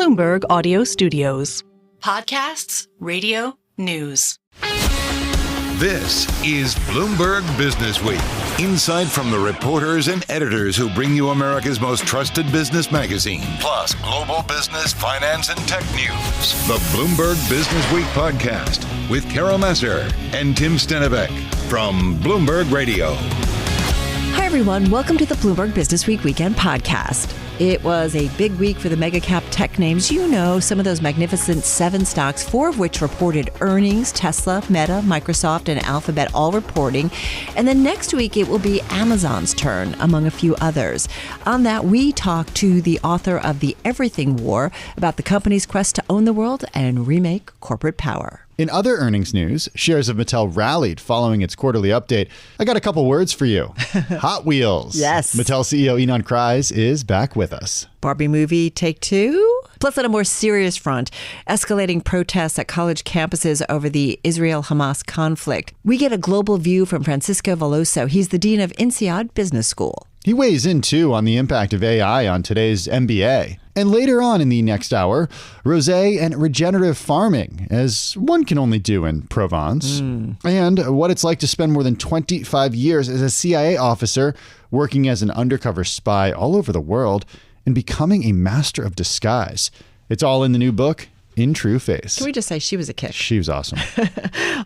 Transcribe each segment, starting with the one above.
Bloomberg Audio Studios. Podcasts, radio, news. This is Bloomberg Businessweek. Insight from the reporters and editors who bring you America's most trusted business magazine, plus global business, finance, and tech news. The Bloomberg Businessweek podcast with Massar and Tim Stenovec from Bloomberg Radio. Hi, everyone. Welcome to the Bloomberg Businessweek Weekend Podcast. It was a big week for the mega cap tech names. You know, some of those magnificent 7 stocks, 4 of which reported earnings: Tesla, Meta, Microsoft, and Alphabet all reporting. And then next week, it will be Amazon's turn, among a few others. On that, we talk to the author of The Everything War about the company's quest to own the world and remake corporate power. In other earnings news, shares of Mattel rallied following its quarterly update. I got a couple words for you. Hot Wheels. Yes. Mattel CEO Ynon Kreiz is back with us. Barbie movie Take 2. Plus, on a more serious front, escalating protests at college campuses over the Israel-Hamas conflict. We get a global view from Francisco Veloso. He's the dean of INSEAD Business School. He weighs in, too, on the impact of AI on today's MBA. And later on in the next hour, rosé and regenerative farming, as one can only do in Provence. And what it's like to spend more than 25 years as a CIA officer, working as an undercover spy all over the world, and becoming a master of disguise. It's all in the new book, In True Face. Can we just say she was a kick? She was awesome.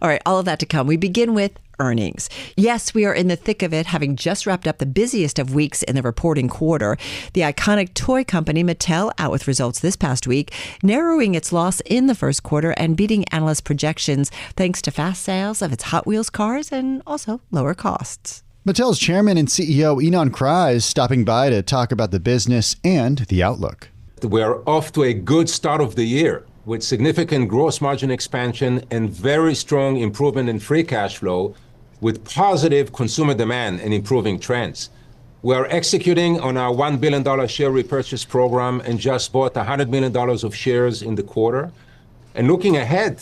All right, all of that to come. We begin with earnings. Yes, we are in the thick of it, having just wrapped up the busiest of weeks in the reporting quarter. The iconic toy company Mattel out with results this past week, narrowing its loss in the first quarter and beating analyst projections thanks to fast sales of its Hot Wheels cars and also lower costs. Mattel's chairman and CEO Ynon Kreiz stopping by to talk about the business and the outlook. We are off to a good start of the year with significant gross margin expansion and very strong improvement in free cash flow, with positive consumer demand and improving trends. We are executing on our $1 billion share repurchase program and just bought $100 million of shares in the quarter. And looking ahead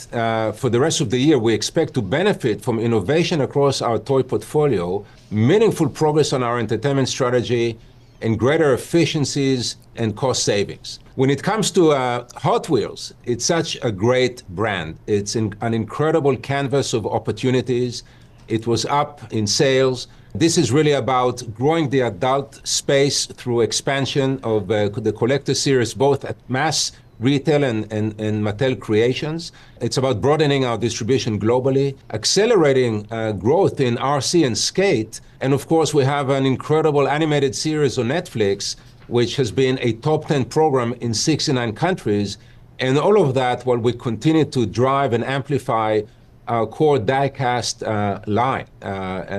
for the rest of the year, we expect to benefit from innovation across our toy portfolio, meaningful progress on our entertainment strategy, and greater efficiencies and cost savings. When it comes to Hot Wheels, it's such a great brand. It's an incredible canvas of opportunities. It was up in sales. This is really about growing the adult space through expansion of the collector series, both at mass retail and Mattel Creations. It's about broadening our distribution globally, accelerating growth in RC and skate. And of course, we have an incredible animated series on Netflix, which has been a top 10 program in 69 countries. And all of that while we continue to drive and amplify our core die-cast line.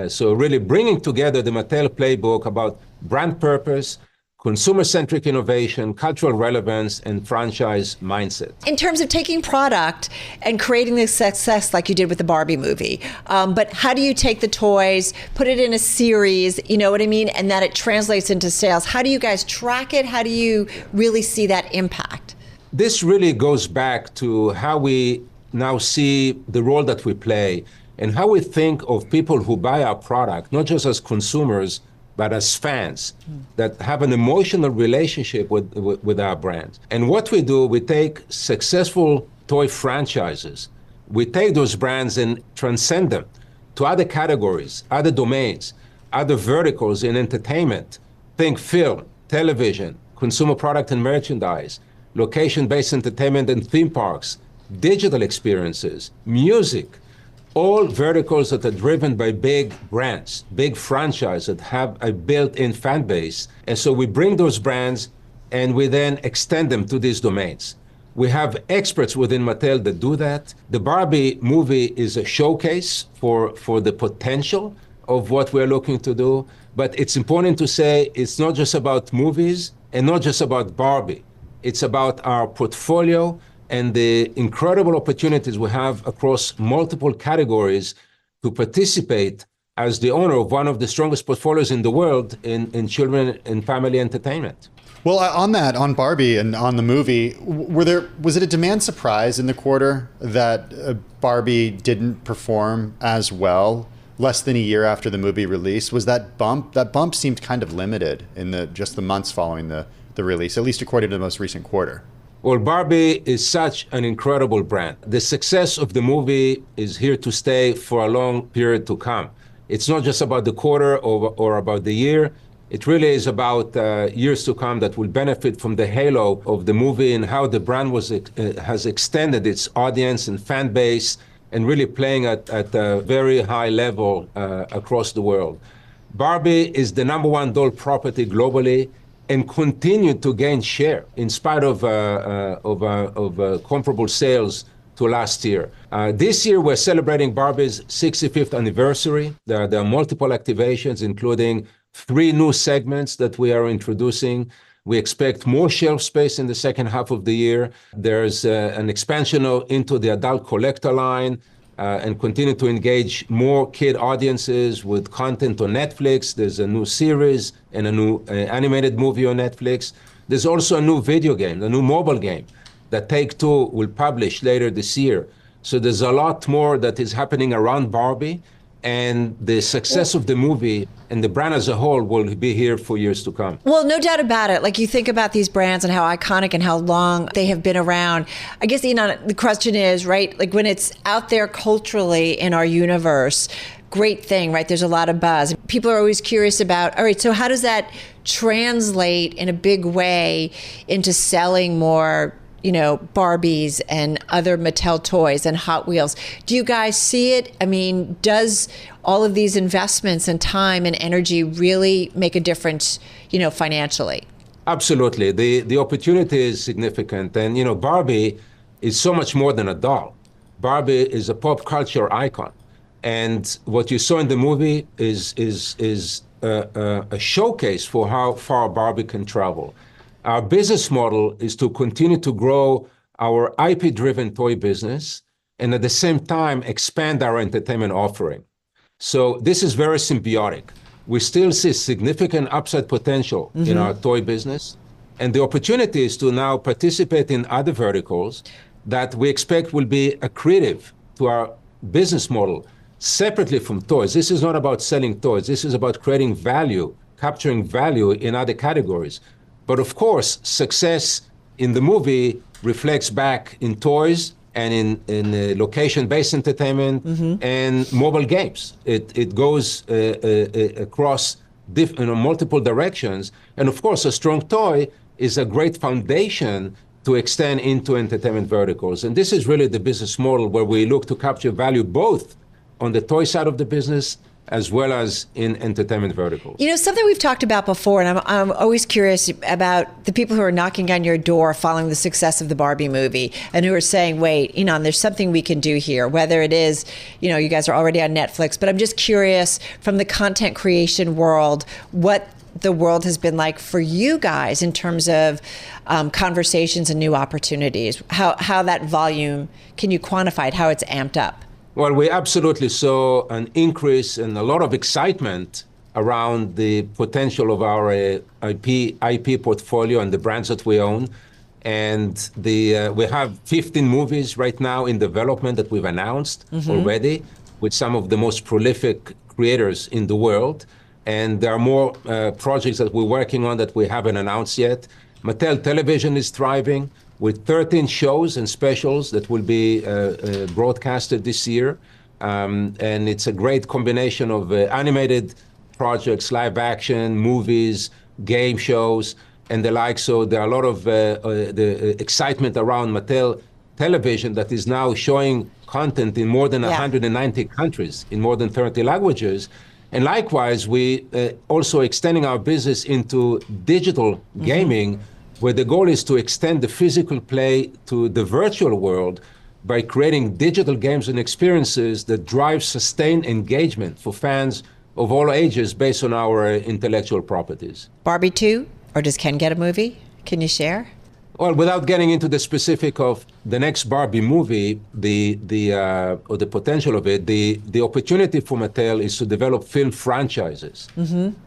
So really bringing together the Mattel playbook about brand purpose, consumer-centric innovation, cultural relevance, and franchise mindset. In terms of taking product and creating this success like you did with the Barbie movie, but how do you take the toys, put it in a series, you know what I mean, and that it translates into sales? How do you guys track it? How do you really see that impact? This really goes back to how we now see the role that we play and how we think of people who buy our product, not just as consumers, but as fans that have an emotional relationship with our brand. And what we do, we take successful toy franchises, we take those brands and transcend them to other categories, other domains, other verticals in entertainment. Think film, television, consumer product and merchandise, location-based entertainment and theme parks, digital experiences, music, all verticals that are driven by big brands, big franchises that have a built-in fan base. And so we bring those brands and we then extend them to these domains. We have experts within Mattel that do that. The Barbie movie is a showcase for the potential of what we're looking to do. But it's important to say it's not just about movies and not just about Barbie. It's about our portfolio and the incredible opportunities we have across multiple categories to participate as the owner of one of the strongest portfolios in the world in children and family entertainment. Well, on Barbie and on the movie, was it a demand surprise in the quarter that Barbie didn't perform as well less than a year after the movie release? Was that bump seemed kind of limited in just the months following the release, at least according to the most recent quarter? Well, Barbie is such an incredible brand. The success of the movie is here to stay for a long period to come. It's not just about the quarter or about the year. It really is about years to come that will benefit from the halo of the movie and how the brand has extended its audience and fan base and really playing at a very high level across the world. Barbie is the #1 doll property globally and continued to gain share in spite of comparable sales to last year. This year, we're celebrating Barbie's 65th anniversary. There are multiple activations, including 3 new segments that we are introducing. We expect more shelf space in the second half of the year. There's an expansion into the adult collector line and continue to engage more kid audiences with content on Netflix. There's a new series and a new animated movie on Netflix. There's also a new video game, a new mobile game that Take-Two will publish later this year. So there's a lot more that is happening around Barbie, and the success of the movie and the brand as a whole will be here for years to come. Well, no doubt about it. Like, you think about these brands and how iconic and how long they have been around. I guess, the question is, right, like when it's out there culturally in our universe, great thing, right? There's a lot of buzz. People are always curious about, all right, so how does that translate in a big way into selling more, Barbies and other Mattel toys and Hot Wheels? Do you guys see it? I mean, does all of these investments and time and energy really make a difference, financially? Absolutely. The opportunity is significant. And, Barbie is so much more than a doll. Barbie is a pop culture icon. And what you saw in the movie is a showcase for how far Barbie can travel. Our business model is to continue to grow our IP-driven toy business and at the same time expand our entertainment offering. So this is very symbiotic. We still see significant upside potential in our toy business, and the opportunity is to now participate in other verticals that we expect will be accretive to our business model separately from toys. This is not about selling toys. This is about creating value, capturing value in other categories. But of course, success in the movie reflects back in toys and in location-based entertainment and mobile games. It goes across multiple directions. And of course, a strong toy is a great foundation to extend into entertainment verticals. And this is really the business model where we look to capture value both on the toy side of the business as well as in entertainment verticals. Something we've talked about before, and I'm always curious about the people who are knocking on your door following the success of the Barbie movie and who are saying, wait, there's something we can do here, whether it is, you guys are already on Netflix, but I'm just curious from the content creation world, what the world has been like for you guys in terms of conversations and new opportunities, how that volume, can you quantify it, how it's amped up? Well, we absolutely saw an increase and a lot of excitement around the potential of our IP portfolio and the brands that we own. And we have 15 movies right now in development that we've announced already with some of the most prolific creators in the world. And there are more projects that we're working on that we haven't announced yet. Mattel Television is thriving with 13 shows and specials that will be broadcasted this year. And it's a great combination of animated projects, live action, movies, game shows, and the like. So there are a lot of the excitement around Mattel Television that is now showing content in more than 190 countries, in more than 30 languages. And likewise, we also extending our business into digital gaming, where the goal is to extend the physical play to the virtual world by creating digital games and experiences that drive sustained engagement for fans of all ages based on our intellectual properties. Barbie 2, or does Ken get a movie? Can you share? Well, without getting into the specific of the next Barbie movie, or the potential of it, the opportunity for Mattel is to develop film franchises.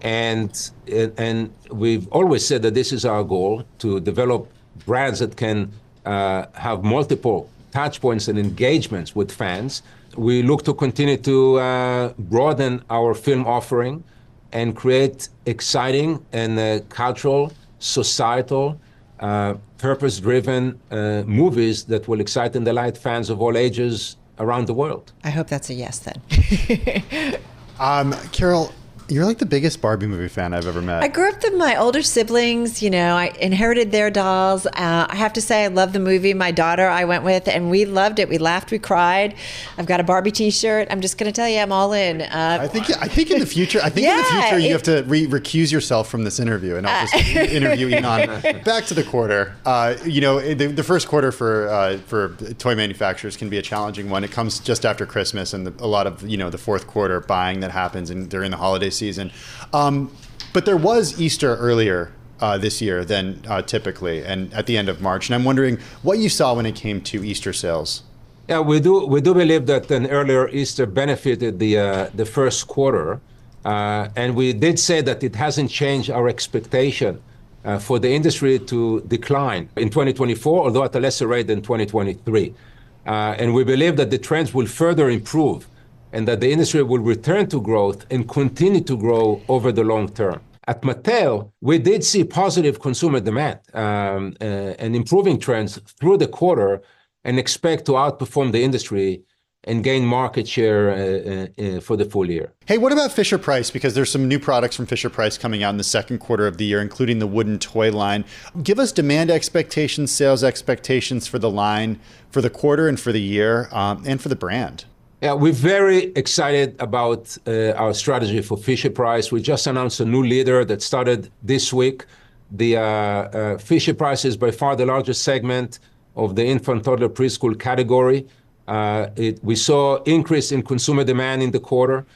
And we've always said that this is our goal, to develop brands that can have multiple touch points and engagements with fans. We look to continue to broaden our film offering and create exciting and cultural, societal, purpose-driven movies that will excite and delight fans of all ages around the world. I hope that's a yes then. Carol, you're like the biggest Barbie movie fan I've ever met. I grew up with my older siblings. I inherited their dolls. I have to say, I love the movie. My daughter I went with, and we loved it. We laughed, we cried. I've got a Barbie T-shirt. I'm just going to tell you, I'm all in. I think in the future, you have to recuse yourself from this interview, and I'll just interview Ynon. Back to the quarter. The first quarter for toy manufacturers can be a challenging one. It comes just after Christmas, and a lot of the fourth quarter buying that happens during the holiday season. But there was Easter earlier this year than typically, and at the end of March. And I'm wondering what you saw when it came to Easter sales. Yeah, we do believe that an earlier Easter benefited the first quarter, and we did say that it hasn't changed our expectation for the industry to decline in 2024, although at a lesser rate than 2023. And we believe that the trends will further improve, and that the industry will return to growth and continue to grow over the long term. At Mattel, we did see positive consumer demand and improving trends through the quarter, and expect to outperform the industry and gain market share for the full year. Hey, what about Fisher-Price? Because there's some new products from Fisher-Price coming out in the second quarter of the year, including the wooden toy line. Give us demand expectations, sales expectations for the line, for the quarter and for the year, and for the brand. Yeah, we're very excited about our strategy for Fisher-Price. We just announced a new leader that started this week. The Fisher-Price is by far the largest segment of the infant, toddler, preschool category. We saw increase in consumer demand in the quarter.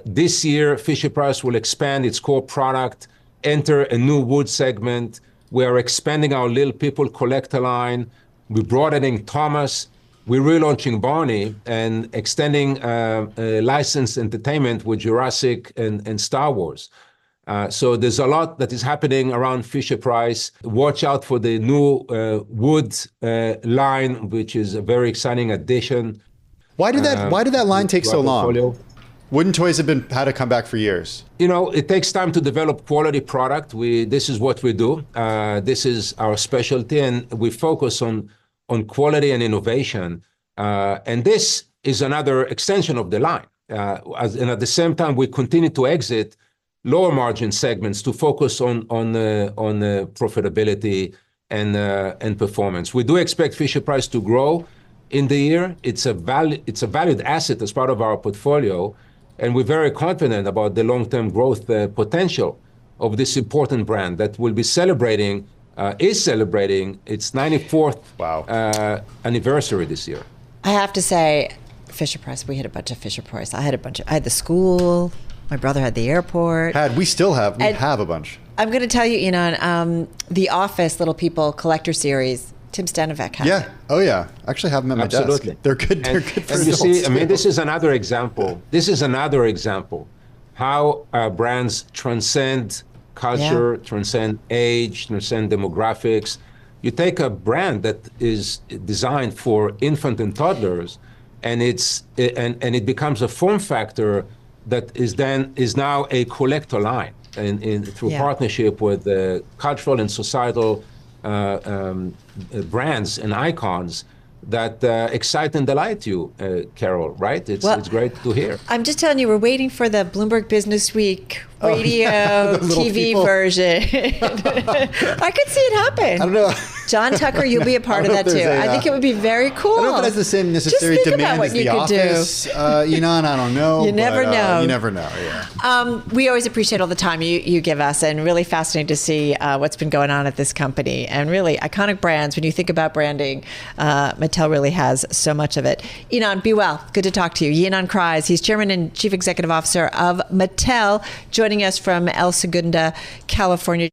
This year, Fisher-Price will expand its core product, enter a new wood segment. We are expanding our Little People collector line. We're broadening Thomas. We're relaunching Barney and extending licensed entertainment with Jurassic and Star Wars. So there's a lot that is happening around Fisher-Price. Watch out for the new wood line, which is a very exciting addition. Why did that line take so long? Portfolio. Wooden toys have had to come back for years. It takes time to develop quality product. This is what we do. This is our specialty, and we focus on quality and innovation. And this is another extension of the line. And at the same time, we continue to exit lower margin segments to focus on profitability and performance. We do expect Fisher-Price to grow in the year. It's a valued asset as part of our portfolio, and we're very confident about the long-term growth potential of this important brand that will be is celebrating its 94th anniversary this year. I have to say, Fisher-Price, we had a bunch of Fisher-Price. I had the school. My brother had the airport. We still have. We have a bunch. I'm going to tell you, the Office Little People collector series, Tim Stenovec had. Yeah. Oh, yeah. I actually have them at my desk. They're good. They're good for adults. You see, this is another example. How brands transcend culture, transcend age, transcend demographics. You take a brand that is designed for infant and toddlers, and it becomes a form factor that is now a collector line, through partnership with cultural and societal brands and icons that excite and delight you, Carol, right? It's great to hear. I'm just telling you, we're waiting for the Bloomberg Businessweek radio TV version. I could see it happen. I don't know. John Tucker, you'll be a part of that too. I think it would be very cool. I don't know if it has the same necessary demand as The Office. I don't know. You never know. You never know, yeah. We always appreciate all the time you give us, and really fascinating to see what's been going on at this company. And really iconic brands, when you think about branding, Mattel really has so much of it. Ynon, be well. Good to talk to you. Ynon Kreiz, he's Chairman and Chief Executive Officer of Mattel, joining us from El Segundo, California.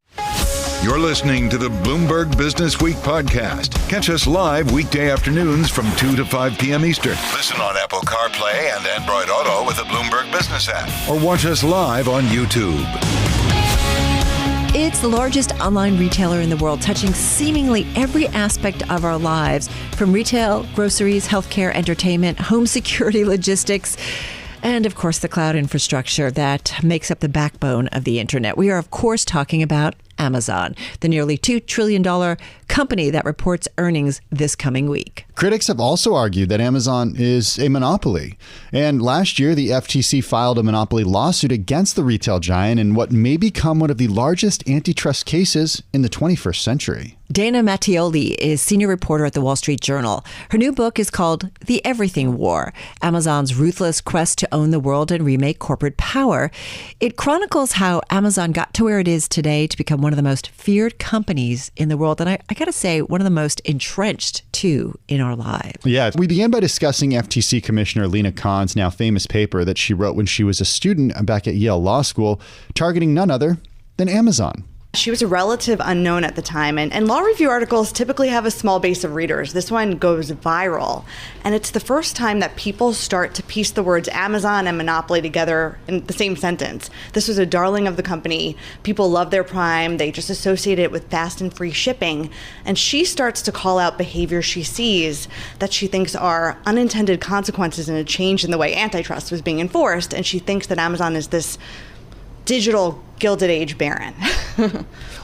You're listening to the Bloomberg Business Week podcast. Catch us live weekday afternoons from 2 to 5 p.m. Eastern. Listen on Apple CarPlay and Android Auto with the Bloomberg Business App. Or watch us live on YouTube. It's the largest online retailer in the world, touching seemingly every aspect of our lives, from retail, groceries, healthcare, entertainment, home security, logistics, and, of course, the cloud infrastructure that makes up the backbone of the internet. We are, of course, talking about Amazon, the nearly $2 trillion company that reports earnings this coming week. Critics have also argued that Amazon is a monopoly. And last year, the FTC filed a monopoly lawsuit against the retail giant in what may become one of the largest antitrust cases in the 21st century. Dana Mattioli is senior reporter at the Wall Street Journal. Her new book is called The Everything War, Amazon's ruthless quest to own the world and remake corporate power. It chronicles how Amazon got to where it is today to become one of the most feared companies in the world. And I got to say, one of the most entrenched, too, in our lives. Yeah, we began by discussing FTC Commissioner Lina Khan's now famous paper that she wrote when she was a student back at Yale Law School, targeting none other than Amazon. She was a relative unknown at the time, and law review articles typically have a small base of readers. This one goes viral, and it's the first time that people start to piece the words Amazon and monopoly together in the same sentence. This was a darling of the company. People love their Prime. They just associate it with fast and free shipping. And she starts to call out behavior she sees that she thinks are unintended consequences and a change in the way antitrust was being enforced. And she thinks that Amazon is this digital Gilded Age baron.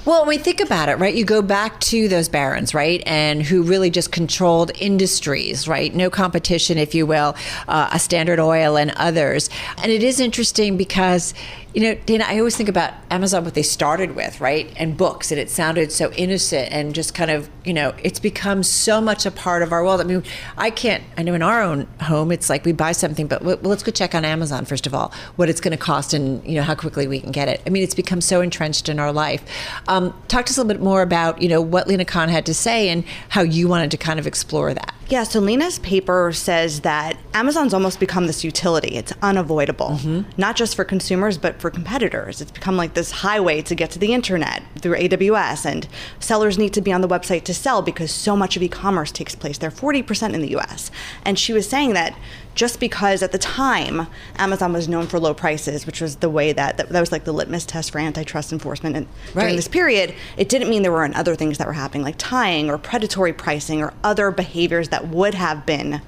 Well, when we think about it, right, you go back to those barons, right, and who really just controlled industries, right, no competition, if you will, a Standard Oil and others. And it is interesting because, you know, Dana, I always think about Amazon, what they started with, right, and books, and it sounded so innocent and just kind of, you know, it's become so much a part of our world. I mean, I know in our own home, it's like we buy something, but let's go check on Amazon, first of all, what it's going to cost and, you know, how quickly we can get it. I mean, it's become so entrenched in our life. Talk to us a little bit more about, you know, what Lina Khan had to say and how you wanted to kind of explore that. Yeah, so Lina's paper says that Amazon's almost become this utility. It's unavoidable, not just for consumers, but for competitors. It's become like this highway to get to the internet through AWS, and sellers need to be on the website to sell because so much of e-commerce takes place there, 40% in the US. And she was saying that just because at the time Amazon was known for low prices, which was the way that was like the litmus test for antitrust enforcement, and during this period, it didn't mean there weren't other things that were happening, like tying or predatory pricing or other behaviors that would have been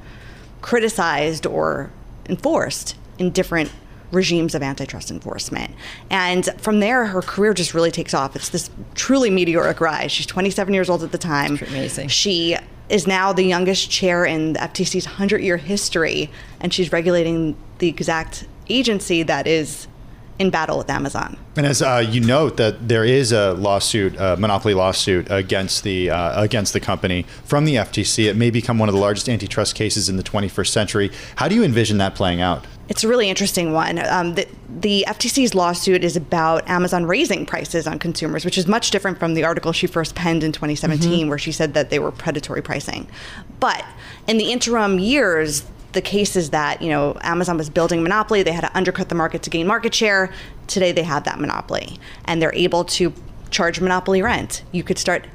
criticized or enforced in different regimes of antitrust enforcement. And from there, her career just really takes off. It's this truly meteoric rise. She's 27 years old at the time. That's amazing. She is now the youngest chair in the FTC's 100-year history, and she's regulating the exact agency that is in battle with Amazon. And as you note that there is a lawsuit, a monopoly lawsuit against the company from the FTC. It may become one of the largest antitrust cases in the 21st century. How do you envision that playing out? It's a really interesting one. The FTC's lawsuit is about Amazon raising prices on consumers, which is much different from the article she first penned in 2017, where she said that they were predatory pricing. But in the interim years, the case is that, you know, Amazon was building a monopoly. They had to undercut the market to gain market share. Today they have that monopoly, and they're able to charge monopoly rent. You could start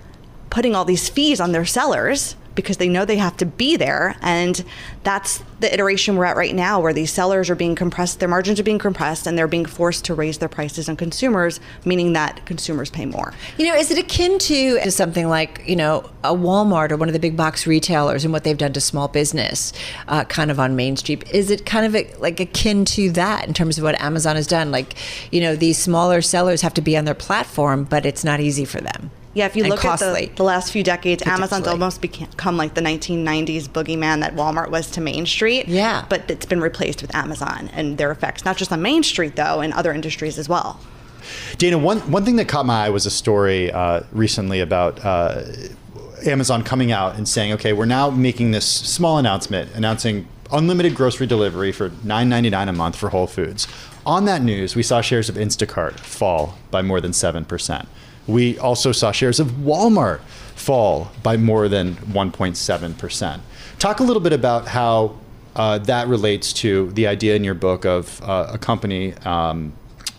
putting all these fees on their sellers because they know they have to be there. And that's the iteration we're at right now, where these sellers are being compressed, their margins are being compressed, and they're being forced to raise their prices on consumers, meaning that consumers pay more. You know, is it akin to something like, you know, a Walmart or one of the big box retailers and what they've done to small business kind of on Main Street? Is it kind of like akin to that in terms of what Amazon has done? Like, you know, these smaller sellers have to be on their platform, but it's not easy for them. Yeah, if you look costly. at the last few decades, Amazon's almost become like the 1990s boogeyman that Walmart was to Main Street. Yeah. But it's been replaced with Amazon and their effects, not just on Main Street, though, in other industries as well. Dana, one thing that caught my eye was a story recently about Amazon coming out and saying, okay, we're now making this small announcement, announcing unlimited grocery delivery for $9.99 a month for Whole Foods. On that news, we saw shares of Instacart fall by more than 7%. We also saw shares of Walmart fall by more than 1.7%. Talk a little bit about how that relates to the idea in your book of a company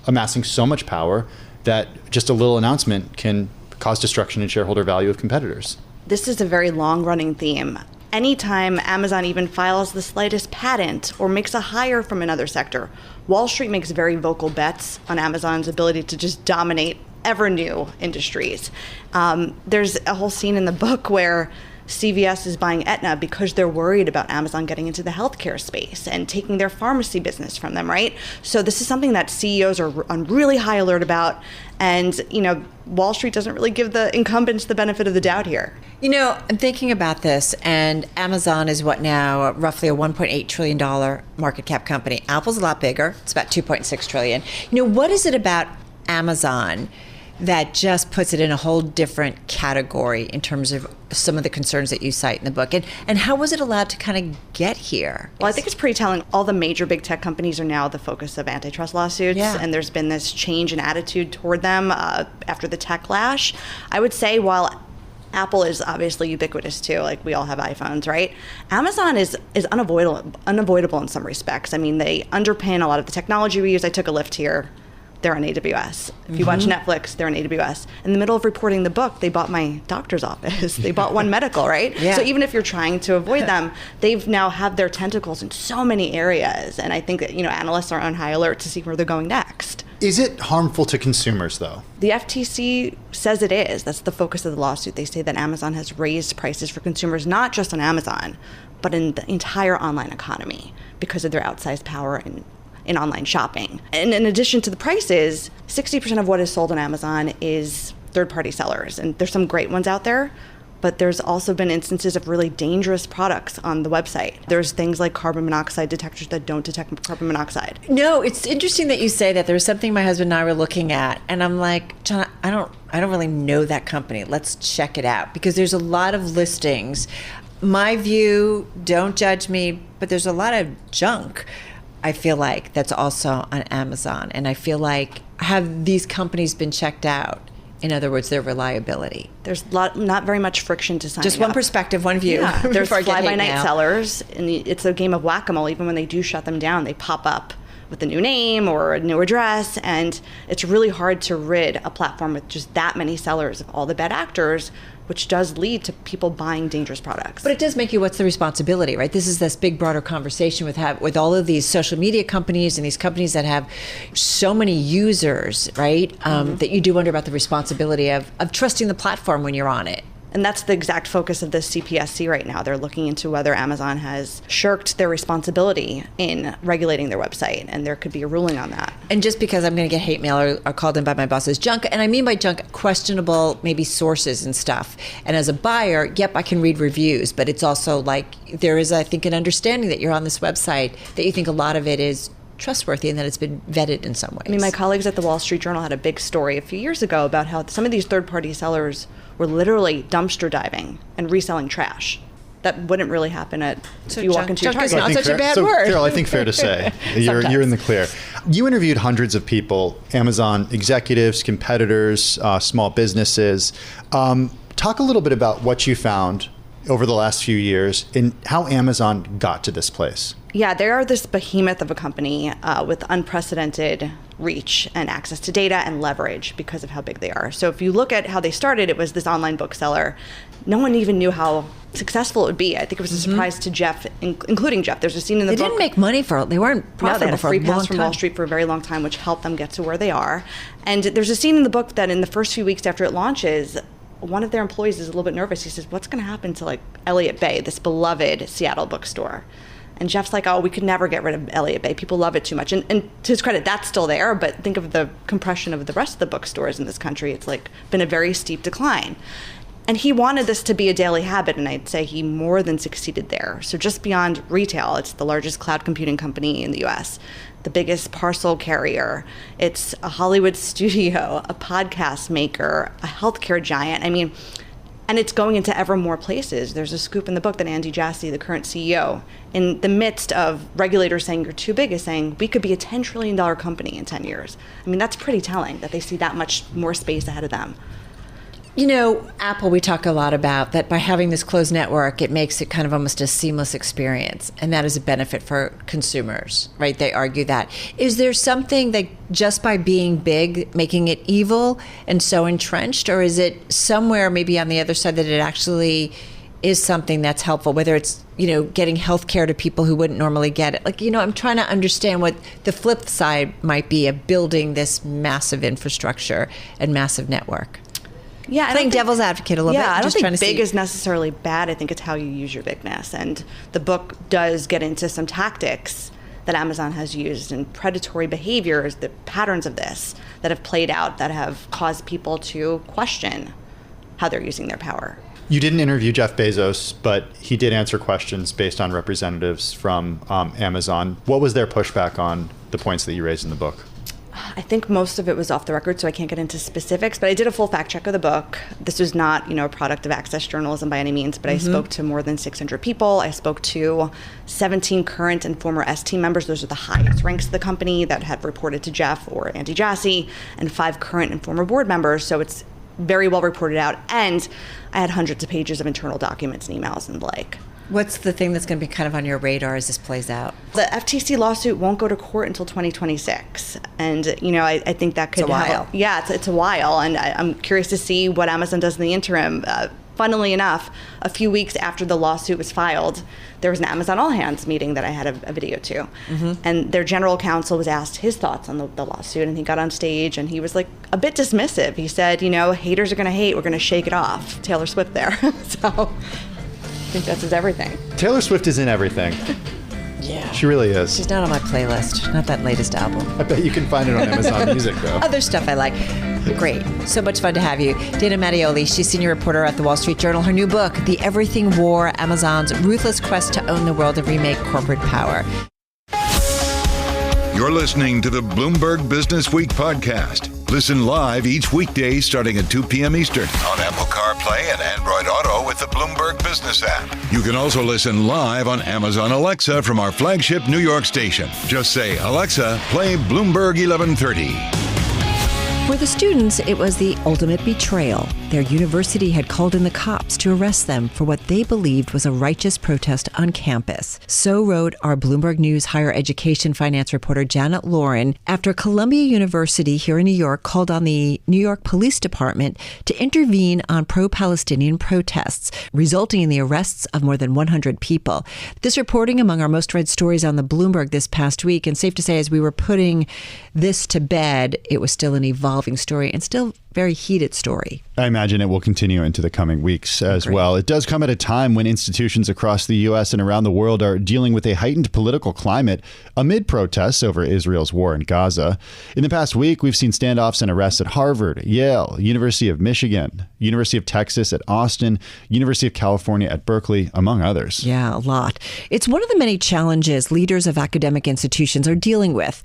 amassing so much power that just a little announcement can cause destruction in shareholder value of competitors. This is a very long-running theme. Anytime Amazon even files the slightest patent or makes a hire from another sector, Wall Street makes very vocal bets on Amazon's ability to just dominate ever new industries. There's a whole scene in the book where CVS is buying Aetna because they're worried about Amazon getting into the healthcare space and taking their pharmacy business from them, right? So this is something that CEOs are on really high alert about. And, Wall Street doesn't really give the incumbents the benefit of the doubt here. I'm thinking about this, and Amazon is what now? Roughly a $1.8 trillion market cap company. Apple's a lot bigger. It's about $2.6 trillion. What is it about Amazon that just puts it in a whole different category in terms of some of the concerns that you cite in the book? And how was it allowed to kind of get here? Well, I think it's pretty telling. All the major big tech companies are now the focus of antitrust lawsuits, and there's been this change in attitude toward them after the techlash. I would say while Apple is obviously ubiquitous too, like we all have iPhones, right? Amazon is unavoidable in some respects. I mean, they underpin a lot of the technology we use. I took a Lyft here. They're on AWS. If you watch Netflix, they're on AWS. In the middle of reporting the book, they bought my doctor's office. They bought One Medical, right? Yeah. So even if you're trying to avoid them, they've now have their tentacles in so many areas. And I think that, analysts are on high alert to see where they're going next. Is it harmful to consumers, though? The FTC says it is. That's the focus of the lawsuit. They say that Amazon has raised prices for consumers, not just on Amazon, but in the entire online economy because of their outsized power in online shopping. And in addition to the prices, 60% of what is sold on Amazon is third-party sellers. And there's some great ones out there, but there's also been instances of really dangerous products on the website. There's things like carbon monoxide detectors that don't detect carbon monoxide. No, it's interesting that you say that. There was something my husband and I were looking at, and I'm like, John, I don't really know that company. Let's check it out, because there's a lot of listings. My view, don't judge me, but there's a lot of junk, I feel like, that's also on Amazon. And I feel like, have these companies been checked out? In other words, their reliability. There's not very much friction to signing Just one up. perspective, one view. Yeah, there's Before I get hate fly-by-night mail. sellers, and it's a game of whack-a-mole. Even when they do shut them down, they pop up with a new name or a new address, and it's really hard to rid a platform with just that many sellers of all the bad actors, which does lead to people buying dangerous products. But it does make you, what's the responsibility, right? This is this big, broader conversation with all of these social media companies and these companies that have so many users, right? That you do wonder about the responsibility of trusting the platform when you're on it. And that's the exact focus of the CPSC right now. They're looking into whether Amazon has shirked their responsibility in regulating their website, and there could be a ruling on that. And just because I'm going to get hate mail or called in by my boss as junk, and I mean by junk, questionable maybe sources and stuff. And as a buyer, yep, I can read reviews, but it's also like there is, I think, an understanding that you're on this website that you think a lot of it is trustworthy and that it's been vetted in some ways. I mean, my colleagues at the Wall Street Journal had a big story a few years ago about how some of these third-party sellers were literally dumpster diving and reselling trash. That wouldn't really happen if you walk into your junk is Target. not such a bad word. Carol, I think fair to say you're in the clear. You interviewed hundreds of people, Amazon executives, competitors, small businesses. Talk a little bit about what you found over the last few years and how Amazon got to this place. Yeah, they are this behemoth of a company with unprecedented reach and access to data and leverage because of how big they are. So if you look at how they started, it was this online bookseller. No one even knew how successful it would be. I think it was a surprise to Jeff, including Jeff. There's a scene in the book. They didn't make money they weren't profitable they had a for free a long pass from Wall time. Street for a very long time, which helped them get to where they are. And there's a scene in the book that in the first few weeks after it launches, one of their employees is a little bit nervous. He says, what's going to happen to like Elliott Bay, this beloved Seattle bookstore? And Jeff's like, oh, we could never get rid of Elliott Bay. People love it too much. And to his credit, that's still there. But think of the compression of the rest of the bookstores in this country. It's like been a very steep decline. And he wanted this to be a daily habit, and I'd say he more than succeeded there. So just beyond retail, it's the largest cloud computing company in the US, the biggest parcel carrier. It's a Hollywood studio, a podcast maker, a healthcare giant. I mean, and it's going into ever more places. There's a scoop in the book that Andy Jassy, the current CEO, in the midst of regulators saying you're too big, is saying we could be a $10 trillion company in 10 years. I mean, that's pretty telling that they see that much more space ahead of them. You know, Apple, we talk a lot about that by having this closed network, it makes it kind of almost a seamless experience. And that is a benefit for consumers, right? They argue that. Is there something that just by being big, making it evil and so entrenched? Or is it somewhere maybe on the other side that it actually is something that's helpful, whether it's, getting health care to people who wouldn't normally get it? Like, I'm trying to understand what the flip side might be of building this massive infrastructure and massive network. Yeah, playing devil's advocate a little bit. Yeah, I don't think big see. is necessarily bad. I think it's how you use your bigness. And the book does get into some tactics that Amazon has used and predatory behaviors, the patterns of this that have played out that have caused people to question how they're using their power. You didn't interview Jeff Bezos, but he did answer questions based on representatives from Amazon. What was their pushback on the points that you raised in the book? I think most of it was off the record, so I can't get into specifics, but I did a full fact check of the book. This was not, a product of Access journalism by any means, but I spoke to more than 600 people. I spoke to 17 current and former S-team members. Those are the highest ranks of the company that had reported to Jeff or Andy Jassy, and 5 current and former board members, so it's very well reported out. And I had hundreds of pages of internal documents and emails and the like. What's the thing that's going to be kind of on your radar as this plays out? The FTC lawsuit won't go to court until 2026. And, I think that could It's a while. It's a while. And I'm curious to see what Amazon does in the interim. Funnily enough, a few weeks after the lawsuit was filed, there was an Amazon All Hands meeting that I had a video to. And their general counsel was asked his thoughts on the lawsuit. And he got on stage and he was like a bit dismissive. He said, haters are going to hate. We're going to shake it off. Taylor Swift there. So I think that's his everything. Taylor Swift is in everything. Yeah. She really is. She's not on my playlist, not that latest album. I bet you can find it on Amazon Music, though. Other stuff I like. Great. So much fun to have you. Dana Mattioli, she's senior reporter at the Wall Street Journal. Her new book, The Everything War, Amazon's Ruthless Quest to Own the World and Remake Corporate Power. You're listening to the Bloomberg Business Week podcast. Listen live each weekday starting at 2 p.m. Eastern on Apple CarPlay and Android Auto with the Bloomberg Business App. You can also listen live on Amazon Alexa from our flagship New York station. Just say, Alexa, play Bloomberg 1130. For the students, it was the ultimate betrayal. Their university had called in the cops to arrest them for what they believed was a righteous protest on campus. So wrote our Bloomberg News higher education finance reporter Janet Lauren after Columbia University here in New York called on the New York Police Department to intervene on pro-Palestinian protests, resulting in the arrests of more than 100 people. This reporting among our most read stories on the Bloomberg this past week, and safe to say as we were putting this to bed, it was still an evolving story and still very heated story. I imagine it will continue into the coming weeks as well. It does come at a time when institutions across the U.S. and around the world are dealing with a heightened political climate amid protests over Israel's war in Gaza. In the past week, we've seen standoffs and arrests at Harvard, Yale, University of Michigan, University of Texas at Austin, University of California at Berkeley, among others. Yeah, a lot. It's one of the many challenges leaders of academic institutions are dealing with.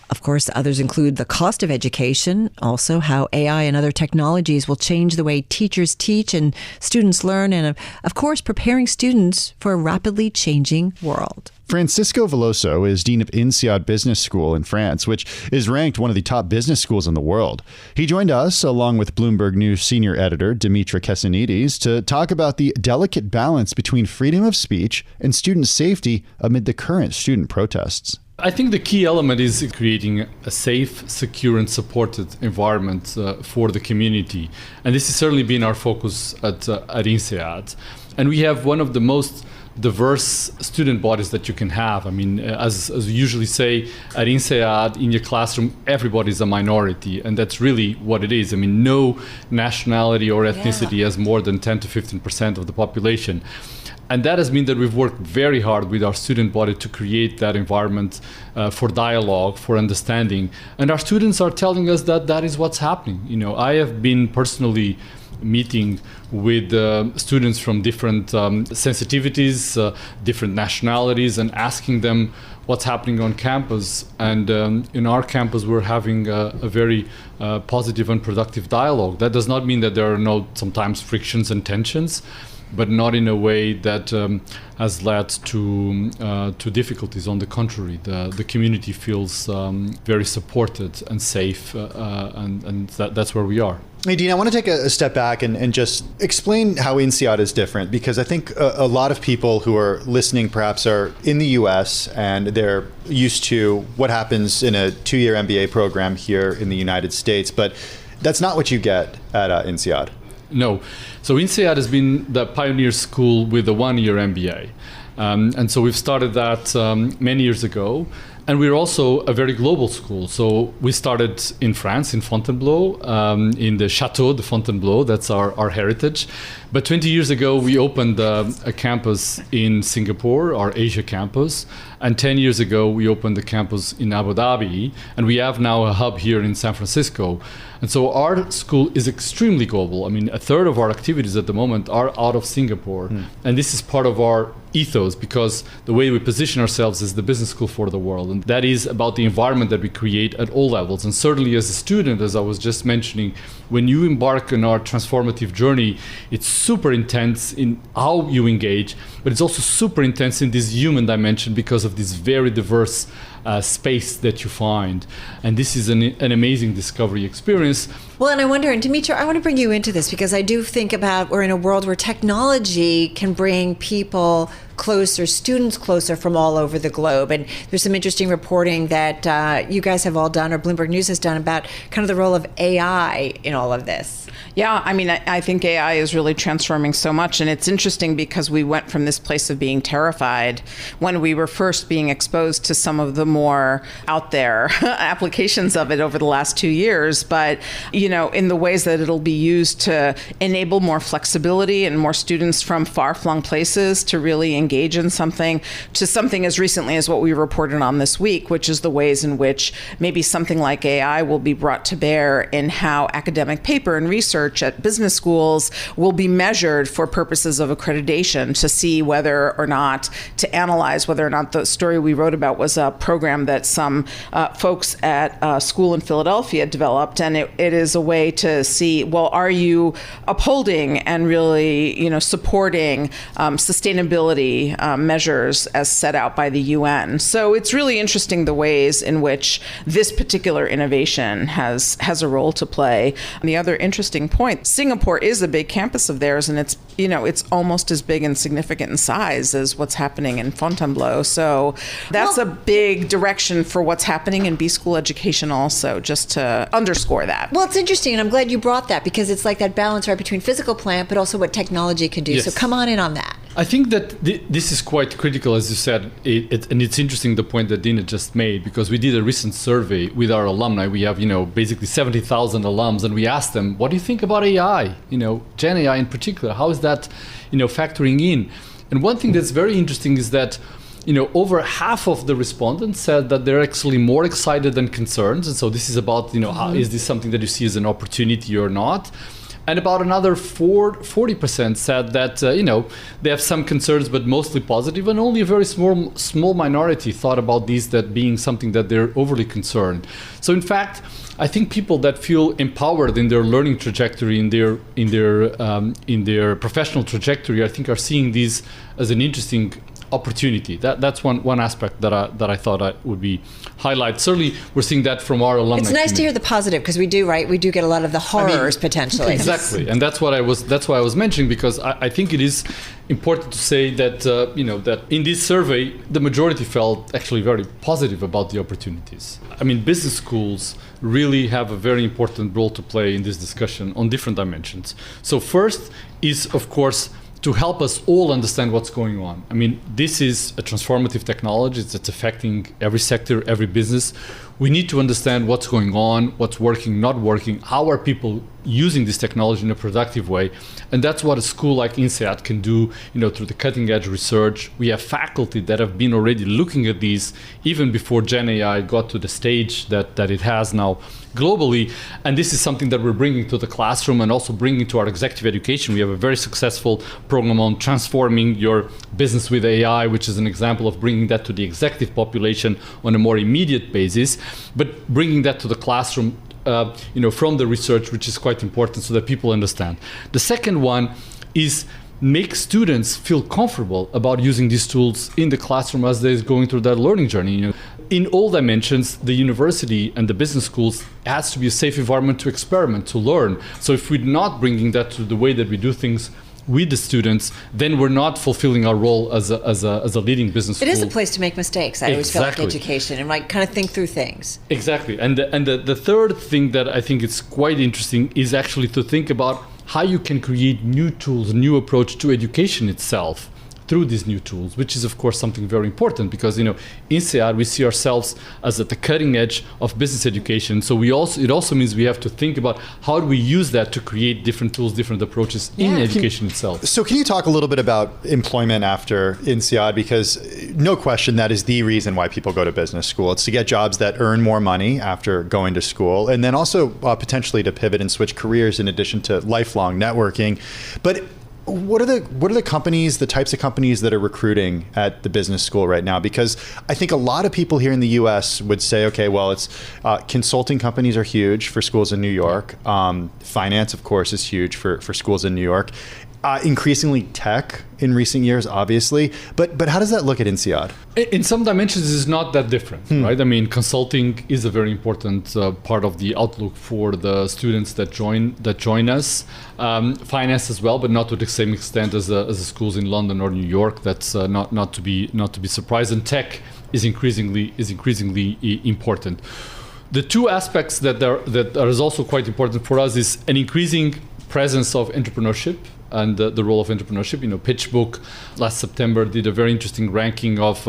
Of course, others include the cost of education, also how AI and other technologies will change the way teachers teach and students learn, and of course, preparing students for a rapidly changing world. Francisco Veloso is dean of INSEAD Business School in France, which is ranked one of the top business schools in the world. He joined us, along with Bloomberg News senior editor Dimitra Kesanides, to talk about the delicate balance between freedom of speech and student safety amid the current student protests. I think the key element is creating a safe, secure, and supported environment for the community. And this has certainly been our focus at INSEAD. And we have one of the most diverse student bodies that you can have. I mean, as we usually say at INSEAD, in your classroom, everybody's a minority. And that's really what it is. I mean, no nationality or ethnicity has more than 10 to 15% of the population. And that has meant that we've worked very hard with our student body to create that environment for dialogue, for understanding. And our students are telling us that that is what's happening. I have been personally meeting with students from different sensitivities, different nationalities, and asking them what's happening on campus. And in our campus, we're having a very positive and productive dialogue. That does not mean that there are no sometimes frictions and tensions, but not in a way that has led to difficulties. On the contrary, the community feels very supported and safe, and that's where we are. Hey, Dean, I want to take a step back and just explain how INSEAD is different, because I think a lot of people who are listening perhaps are in the U.S. and they're used to what happens in a 2-year MBA program here in the United States, but that's not what you get at INSEAD. No. So INSEAD has been the pioneer school with a 1-year MBA. And so we've started that many years ago. And we're also a very global school. So we started in France, in Fontainebleau, in the Chateau de Fontainebleau. That's our heritage. But 20 years ago, we opened a campus in Singapore, our Asia campus. And 10 years ago, we opened a campus in Abu Dhabi. And we have now a hub here in San Francisco. And so our school is extremely global. I mean, a third of our activities at the moment are out of Singapore. And this is part of our ethos, because the way we position ourselves is the business school for the world. And that is about the environment that we create at all levels. And certainly as a student, as I was just mentioning, when you embark on our transformative journey, it's super intense in how you engage, but it's also super intense in this human dimension because of this very diverse space that you find. And this is an amazing discovery experience. Well, and I wonder, and Dimitri, I want to bring you into this because I do think about we're in a world where technology can bring people closer, students closer from all over the globe. And there's some interesting reporting that you guys have all done, or Bloomberg News has done, about kind of the role of AI in all of this. Yeah, I mean, I think AI is really transforming so much. And it's interesting because we went from this place of being terrified when we were first being exposed to some of the more out there applications of it over the last 2 years. But, you know, in the ways that it'll be used to enable more flexibility and more students from far-flung places to really engage in something, to something as recently as what we reported on this week, which is the ways in which maybe something like AI will be brought to bear in how academic paper and research at business schools will be measured for purposes of accreditation to see whether or not, to analyze whether or not the story we wrote about was a program that some folks at a school in Philadelphia developed. And it is a way to see, well, are you upholding and really, you know, supporting sustainability measures as set out by the UN. So it's really interesting the ways in which this particular innovation has a role to play. And the other interesting point, Singapore is a big campus of theirs, and it's, you know, it's almost as big and significant in size as what's happening in Fontainebleau. So that's a big direction for what's happening in B-school education also, just to underscore that. Well, it's interesting, and I'm glad you brought that, because it's like that balance right between physical plant, but also what technology can do. Yes. So come on in on that. I think that this is quite critical, as you said, and it's interesting the point that Dina just made, because we did a recent survey with our alumni. We have, you know, basically 70,000 alums, and we asked them, what do you think about AI? You know, Gen AI in particular, how is that, you know, factoring in? And one thing that's very interesting is that, you know, over half of the respondents said that they're actually more excited than concerned. And so this is about, you know, how, is this something that you see as an opportunity or not? And about another 40% said that, you know, they have some concerns, but mostly positive, and only a very small minority thought about these that being something that they're overly concerned. So in fact, I think people that feel empowered in their learning trajectory, in their professional trajectory, I think are seeing these as an interesting opportunity. That's one aspect that I thought I would be highlight. Certainly, we're seeing that from our alumni. It's nice to hear the positive, because we do, right? We do get a lot of the horrors potentially. Exactly, and that's why I was mentioning, because I think it is important to say that you know, that in this survey the majority felt actually very positive about the opportunities. I mean, business schools really have a very important role to play in this discussion on different dimensions. So first is, of course, to help us all understand what's going on. I mean, this is a transformative technology that's affecting every sector, every business. We need to understand what's going on, what's working, not working, how are people using this technology in a productive way. And that's what a school like INSEAD can do, you know, through the cutting edge research. We have faculty that have been already looking at these even before Gen AI got to the stage that it has now globally. And this is something that we're bringing to the classroom and also bringing to our executive education. We have a very successful program on transforming your business with AI, which is an example of bringing that to the executive population on a more immediate basis, but bringing that to the classroom you know, from the research, which is quite important so that people understand. The second one is make students feel comfortable about using these tools in the classroom as they're going through their learning journey. You know, in all dimensions, the university and the business schools has to be a safe environment to experiment, to learn. So if we're not bringing that to the way that we do things with the students, then we're not fulfilling our role as a leading business school. It is a place to make mistakes. I always felt like education, and like kind of think through things. Exactly. And the third thing that I think is quite interesting is actually to think about how you can create new tools, new approach to education itself through these new tools, which is of course something very important because INSEAD, we see ourselves as at the cutting edge of business education. So it also means we have to think about how do we use that to create different tools, different approaches in education itself. So can you talk a little bit about employment after INSEAD? Because no question that is the reason why people go to business school. It's to get jobs that earn more money after going to school, and then also potentially to pivot and switch careers in addition to lifelong networking. But what are the companies, the types of companies that are recruiting at the business school right now? Because I think a lot of people here in the U.S. would say, okay, well, it's consulting companies are huge for schools in New York. Finance, of course, is huge for schools in New York. Increasingly tech in recent years, obviously. But how does that look at INSEAD? In some dimensions, it's not that different, right? I mean, consulting is a very important part of the outlook for the students that join us. Finance as well, but not to the same extent as the schools in London or New York. That's not to be surprised. And tech is increasingly important. The two aspects that are also quite important for us is an increasing presence of entrepreneurship and the role of entrepreneurship. PitchBook last September did a very interesting ranking of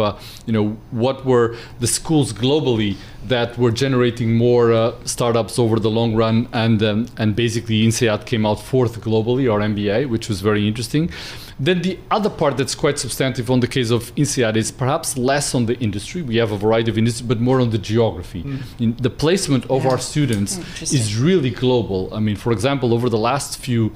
what were the schools globally that were generating more startups over the long run, and basically INSEAD came out fourth globally, our MBA, which was very interesting. Then the other part that's quite substantive on the case of INSEAD is perhaps less on the industry. We have a variety of industries, but more on the geography. The placement of our students is really global. I mean, for example, over the last few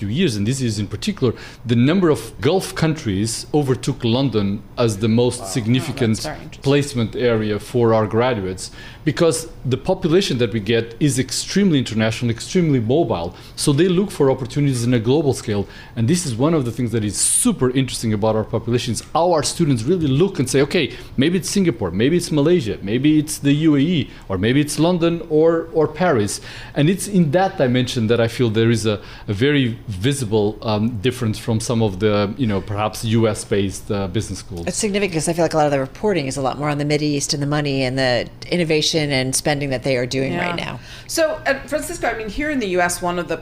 years, and this is in particular, the number of Gulf countries overtook London as the most significant placement area for our graduates, because the population that we get is extremely international, extremely mobile. So they look for opportunities in a global scale. And this is one of the things that is super interesting about our population, is how our students really look and say, okay, maybe it's Singapore, maybe it's Malaysia, maybe it's the UAE, or maybe it's London or Paris. And it's in that dimension that I feel there is a very visible difference from some of the, perhaps US-based business schools. It's significant because I feel like a lot of the reporting is a lot more on the Mideast and the money and the innovation and spending that they are doing right now. So, Francisco, I mean, here in the US, one of the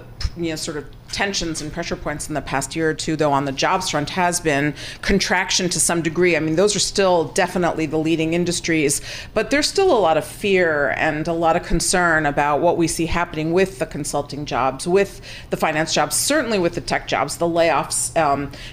sort of tensions and pressure points in the past year or two, though, on the jobs front has been contraction to some degree. I mean, those are still definitely the leading industries, but there's still a lot of fear and a lot of concern about what we see happening with the consulting jobs, with the finance jobs, certainly with the tech jobs. The layoffs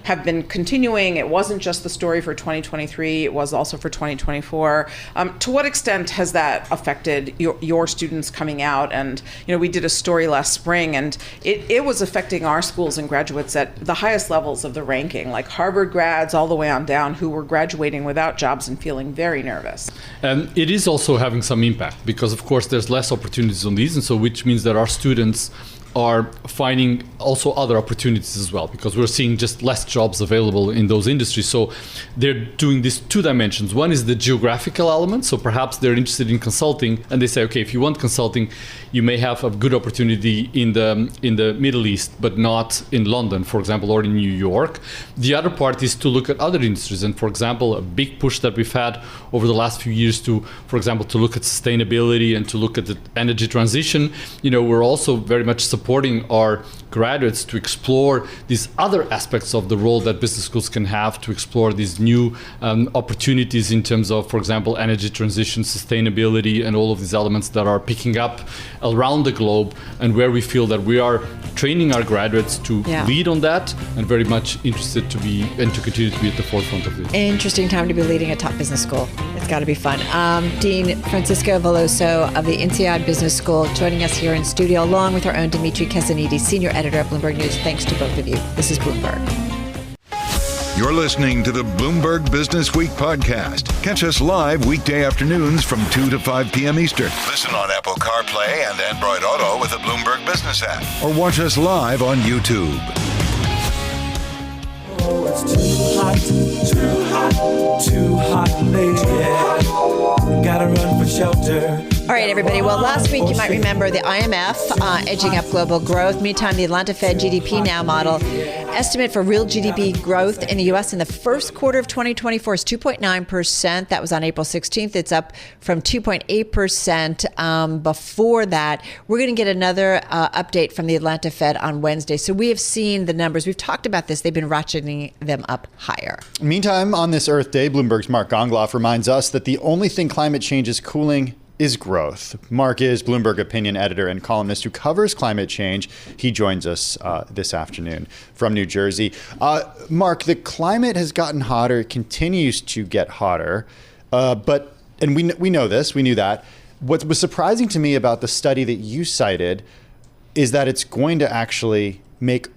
have been continuing. It wasn't just the story for 2023, it was also for 2024. To what extent has that affected your students coming out? And, we did a story last spring, and it was affecting our schools and graduates at the highest levels of the ranking, like Harvard grads all the way on down, who were graduating without jobs and feeling very nervous. And it is also having some impact because, of course, there's less opportunities on these, and so which means that our students are finding also other opportunities as well, because we're seeing just less jobs available in those industries. So they're doing these two dimensions. One is the geographical element. So perhaps they're interested in consulting and they say, okay, if you want consulting, you may have a good opportunity in the Middle East, but not in London, for example, or in New York. The other part is to look at other industries. And for example, a big push that we've had over the last few years for example, to look at sustainability and to look at the energy transition. We're also very much supporting our graduates to explore these other aspects of the role that business schools can have, to explore these new opportunities in terms of, for example, energy transition, sustainability, and all of these elements that are picking up around the globe, and where we feel that we are training our graduates to lead on that, and very much interested to be and to continue to be at the forefront of it. Interesting time to be leading a top business school. It's got to be fun. Dean Francisco Veloso of the INSEAD Business School joining us here in studio, along with our own Dimitri Kesanidis, senior editor at Bloomberg News. Thanks to both of you. This is Bloomberg. You're listening to the Bloomberg Business Week podcast. Catch us live weekday afternoons from 2 to 5 p.m. Eastern. Listen on Apple CarPlay and Android Auto with the Bloomberg Business App. Or watch us live on YouTube. Oh, it's too hot, lately. Gotta run for shelter. All right, everybody. Well, last week, you might remember the IMF edging up global growth. Meantime, the Atlanta Fed GDP Now model estimate for real GDP growth in the U.S. in the first quarter of 2024 is 2.9%. That was on April 16th. It's up from 2.8% before that. We're going to get another update from the Atlanta Fed on Wednesday. So we have seen the numbers. We've talked about this. They've been ratcheting them up higher. Meantime, on this Earth Day, Bloomberg's Mark Gongloff reminds us that the only thing climate change is cooling is growth. Mark is Bloomberg opinion editor and columnist who covers climate change. He joins us this afternoon from New Jersey. Mark, the climate has gotten hotter. It continues to get hotter. And we know this. We knew that. What was surprising to me about the study that you cited is that it's going to actually make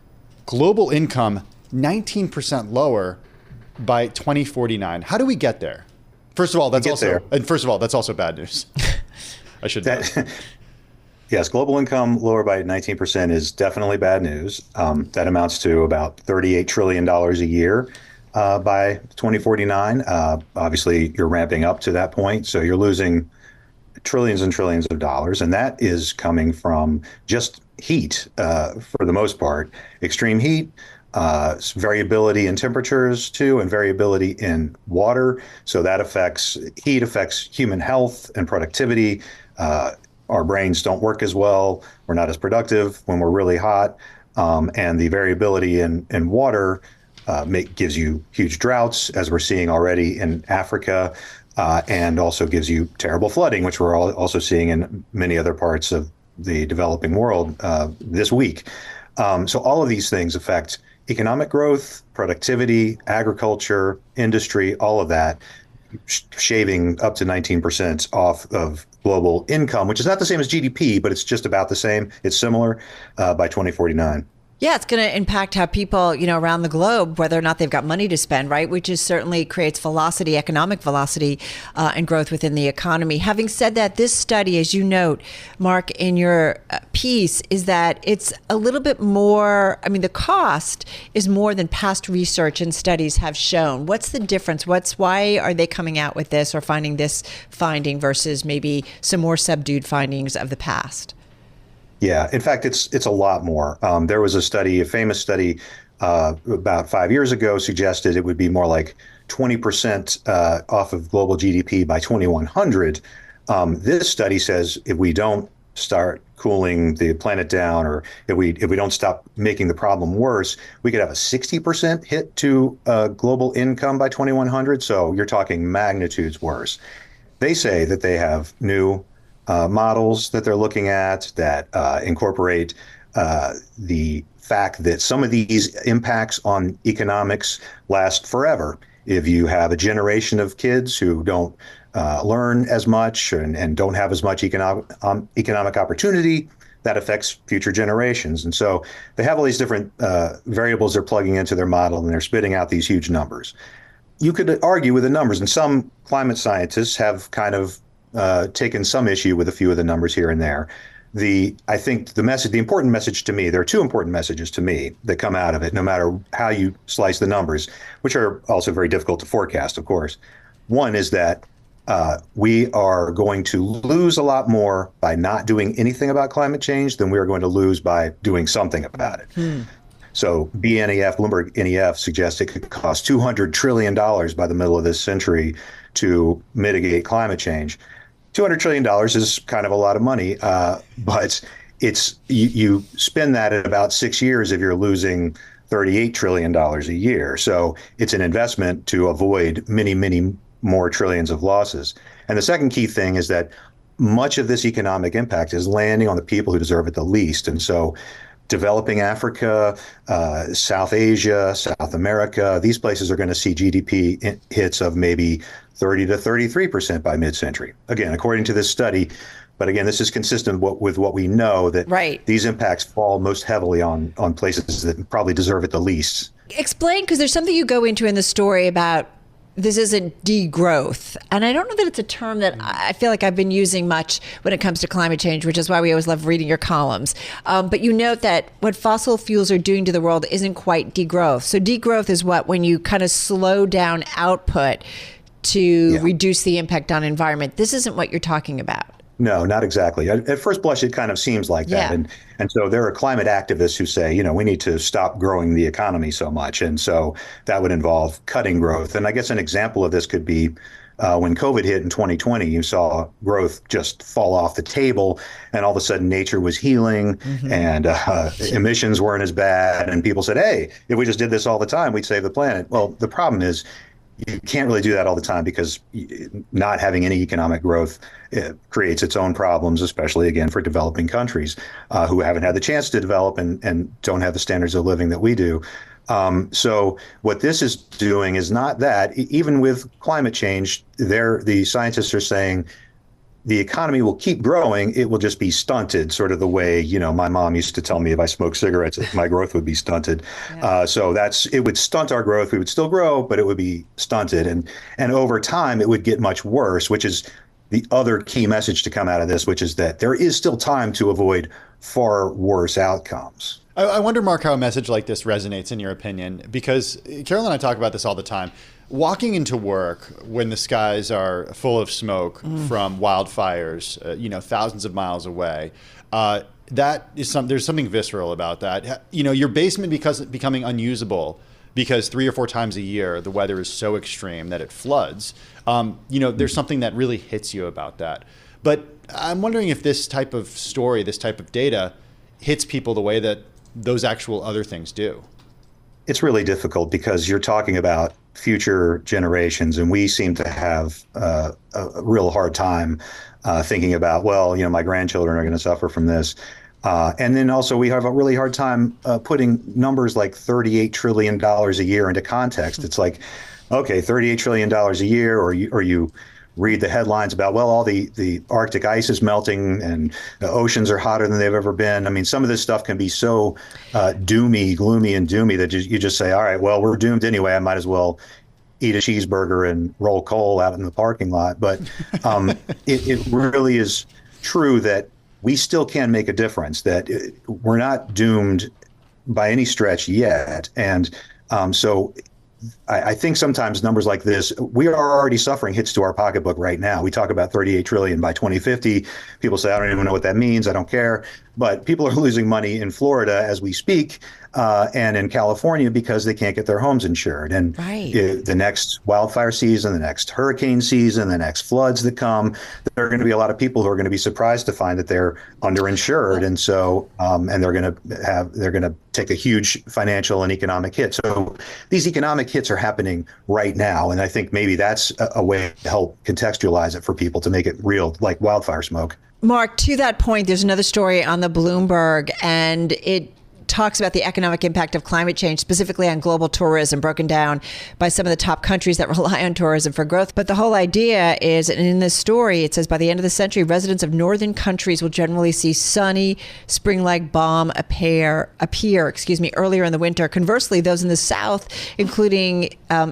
global income 19% lower by 2049. How do we get there? First of all, that's also bad news. I should know. Yes, global income lower by 19% is definitely bad news. That amounts to about $38 trillion a year by 2049. Obviously, you're ramping up to that point, so you're losing trillions and trillions of dollars, and that is coming from just heat for the most part, extreme heat. Variability in temperatures too, and variability in water. So that heat affects human health and productivity. Our brains don't work as well. We're not as productive when we're really hot. And the variability in water gives you huge droughts, as we're seeing already in Africa, and also gives you terrible flooding, which we're also seeing in many other parts of the developing world this week. So all of these things affect economic growth, productivity, agriculture, industry, all of that, shaving up to 19% off of global income, which is not the same as GDP, but it's just about the same. It's similar by 2049. Yeah, it's going to impact how people, around the globe, whether or not they've got money to spend, right? Which is certainly creates velocity, economic velocity, and growth within the economy. Having said that, this study, as you note, Mark, in your piece, is that it's a little bit more, the cost is more than past research and studies have shown. What's the difference? Why are they coming out with this or finding this finding versus maybe some more subdued findings of the past? Yeah, in fact, it's a lot more. There was a famous study about 5 years ago suggested it would be more like 20% off of global GDP by 2100. This study says if we don't start cooling the planet down, or if we don't stop making the problem worse, we could have a 60% hit to global income by 2100. So you're talking magnitudes worse. They say that they have new models that they're looking at that incorporate the fact that some of these impacts on economics last forever. If you have a generation of kids who don't learn as much and don't have as much economic opportunity, that affects future generations. And so they have all these different variables they're plugging into their model, and they're spitting out these huge numbers. You could argue with the numbers, and some climate scientists have kind of taken some issue with a few of the numbers here and there. I think the important message to me, there are two important messages to me that come out of it, no matter how you slice the numbers, which are also very difficult to forecast, of course. One is that we are going to lose a lot more by not doing anything about climate change than we are going to lose by doing something about it. So Bloomberg NEF suggests it could cost $200 trillion by the middle of this century to mitigate climate change. $200 trillion is kind of a lot of money, but you spend that in about 6 years if you're losing $38 trillion a year. So it's an investment to avoid many, many more trillions of losses. And the second key thing is that much of this economic impact is landing on the people who deserve it the least. And so developing Africa, South Asia, South America, these places are going to see GDP hits of maybe 30 to 33% by mid-century. Again, according to this study. But again, this is consistent with what we know, that these impacts fall most heavily on places that probably deserve it the least. Explain, because there's something you go into in the story about this isn't degrowth. And I don't know that it's a term that I feel like I've been using much when it comes to climate change, which is why we always love reading your columns. But you note that what fossil fuels are doing to the world isn't quite degrowth. So degrowth is when you kind of slow down output to reduce the impact on environment. This isn't what you're talking about. No, not exactly. At first blush, it kind of seems like that. And so there are climate activists who say, we need to stop growing the economy so much. And so that would involve cutting growth. And I guess an example of this could be when COVID hit in 2020, you saw growth just fall off the table, and all of a sudden nature was healing and emissions weren't as bad. And people said, hey, if we just did this all the time, we'd save the planet. Well, the problem is you can't really do that all the time because not having any economic growth creates its own problems, especially, again, for developing countries who haven't had the chance to develop and don't have the standards of living that we do. So what this is doing is not that. Even with climate change, the scientists are saying the economy will keep growing. It will just be stunted, sort of the way, my mom used to tell me if I smoked cigarettes, my growth would be stunted. So it would stunt our growth. We would still grow, but it would be stunted. And over time, it would get much worse, which is the other key message to come out of this, which is that there is still time to avoid far worse outcomes. I wonder, Mark, how a message like this resonates in your opinion, because Carol and I talk about this all the time. Walking into work when the skies are full of smoke from wildfires, thousands of miles away, there's something visceral about that. Your basement becoming unusable because 3 or 4 times a year the weather is so extreme that it floods. There's something that really hits you about that. But I'm wondering if this type of story, this type of data, hits people the way that those actual other things do. It's really difficult because you're talking about future generations, and we seem to have a real hard time thinking about, my grandchildren are going to suffer from this. And then also we have a really hard time putting numbers like $38 trillion a year into context. It's like, okay, $38 trillion a year, or you read the headlines about, all the Arctic ice is melting and the oceans are hotter than they've ever been. I mean, some of this stuff can be so gloomy and doomy that you just say, all right, we're doomed anyway. I might as well eat a cheeseburger and roll coal out in the parking lot. But it really is true that we still can make a difference, that we're not doomed by any stretch yet. And so I think sometimes numbers like this, we are already suffering hits to our pocketbook right now. We talk about 38 trillion by 2050. People say, I don't even know what that means. I don't care. But people are losing money in Florida as we speak, and in California because they can't get their homes insured. And the next wildfire season, the next hurricane season, the next floods that come, there are going to be a lot of people who are going to be surprised to find that they're underinsured. And so, and they're going to take a huge financial and economic hit. So these economic hits are happening right now. And I think maybe that's a way to help contextualize it for people, to make it real, like wildfire smoke. Mark, to that point, there's another story on the Bloomberg, and it talks about the economic impact of climate change, specifically on global tourism, broken down by some of the top countries that rely on tourism for growth. But the whole idea is, and in this story, it says by the end of the century, residents of northern countries will generally see sunny, spring-like balm appear earlier in the winter. Conversely, those in the south, including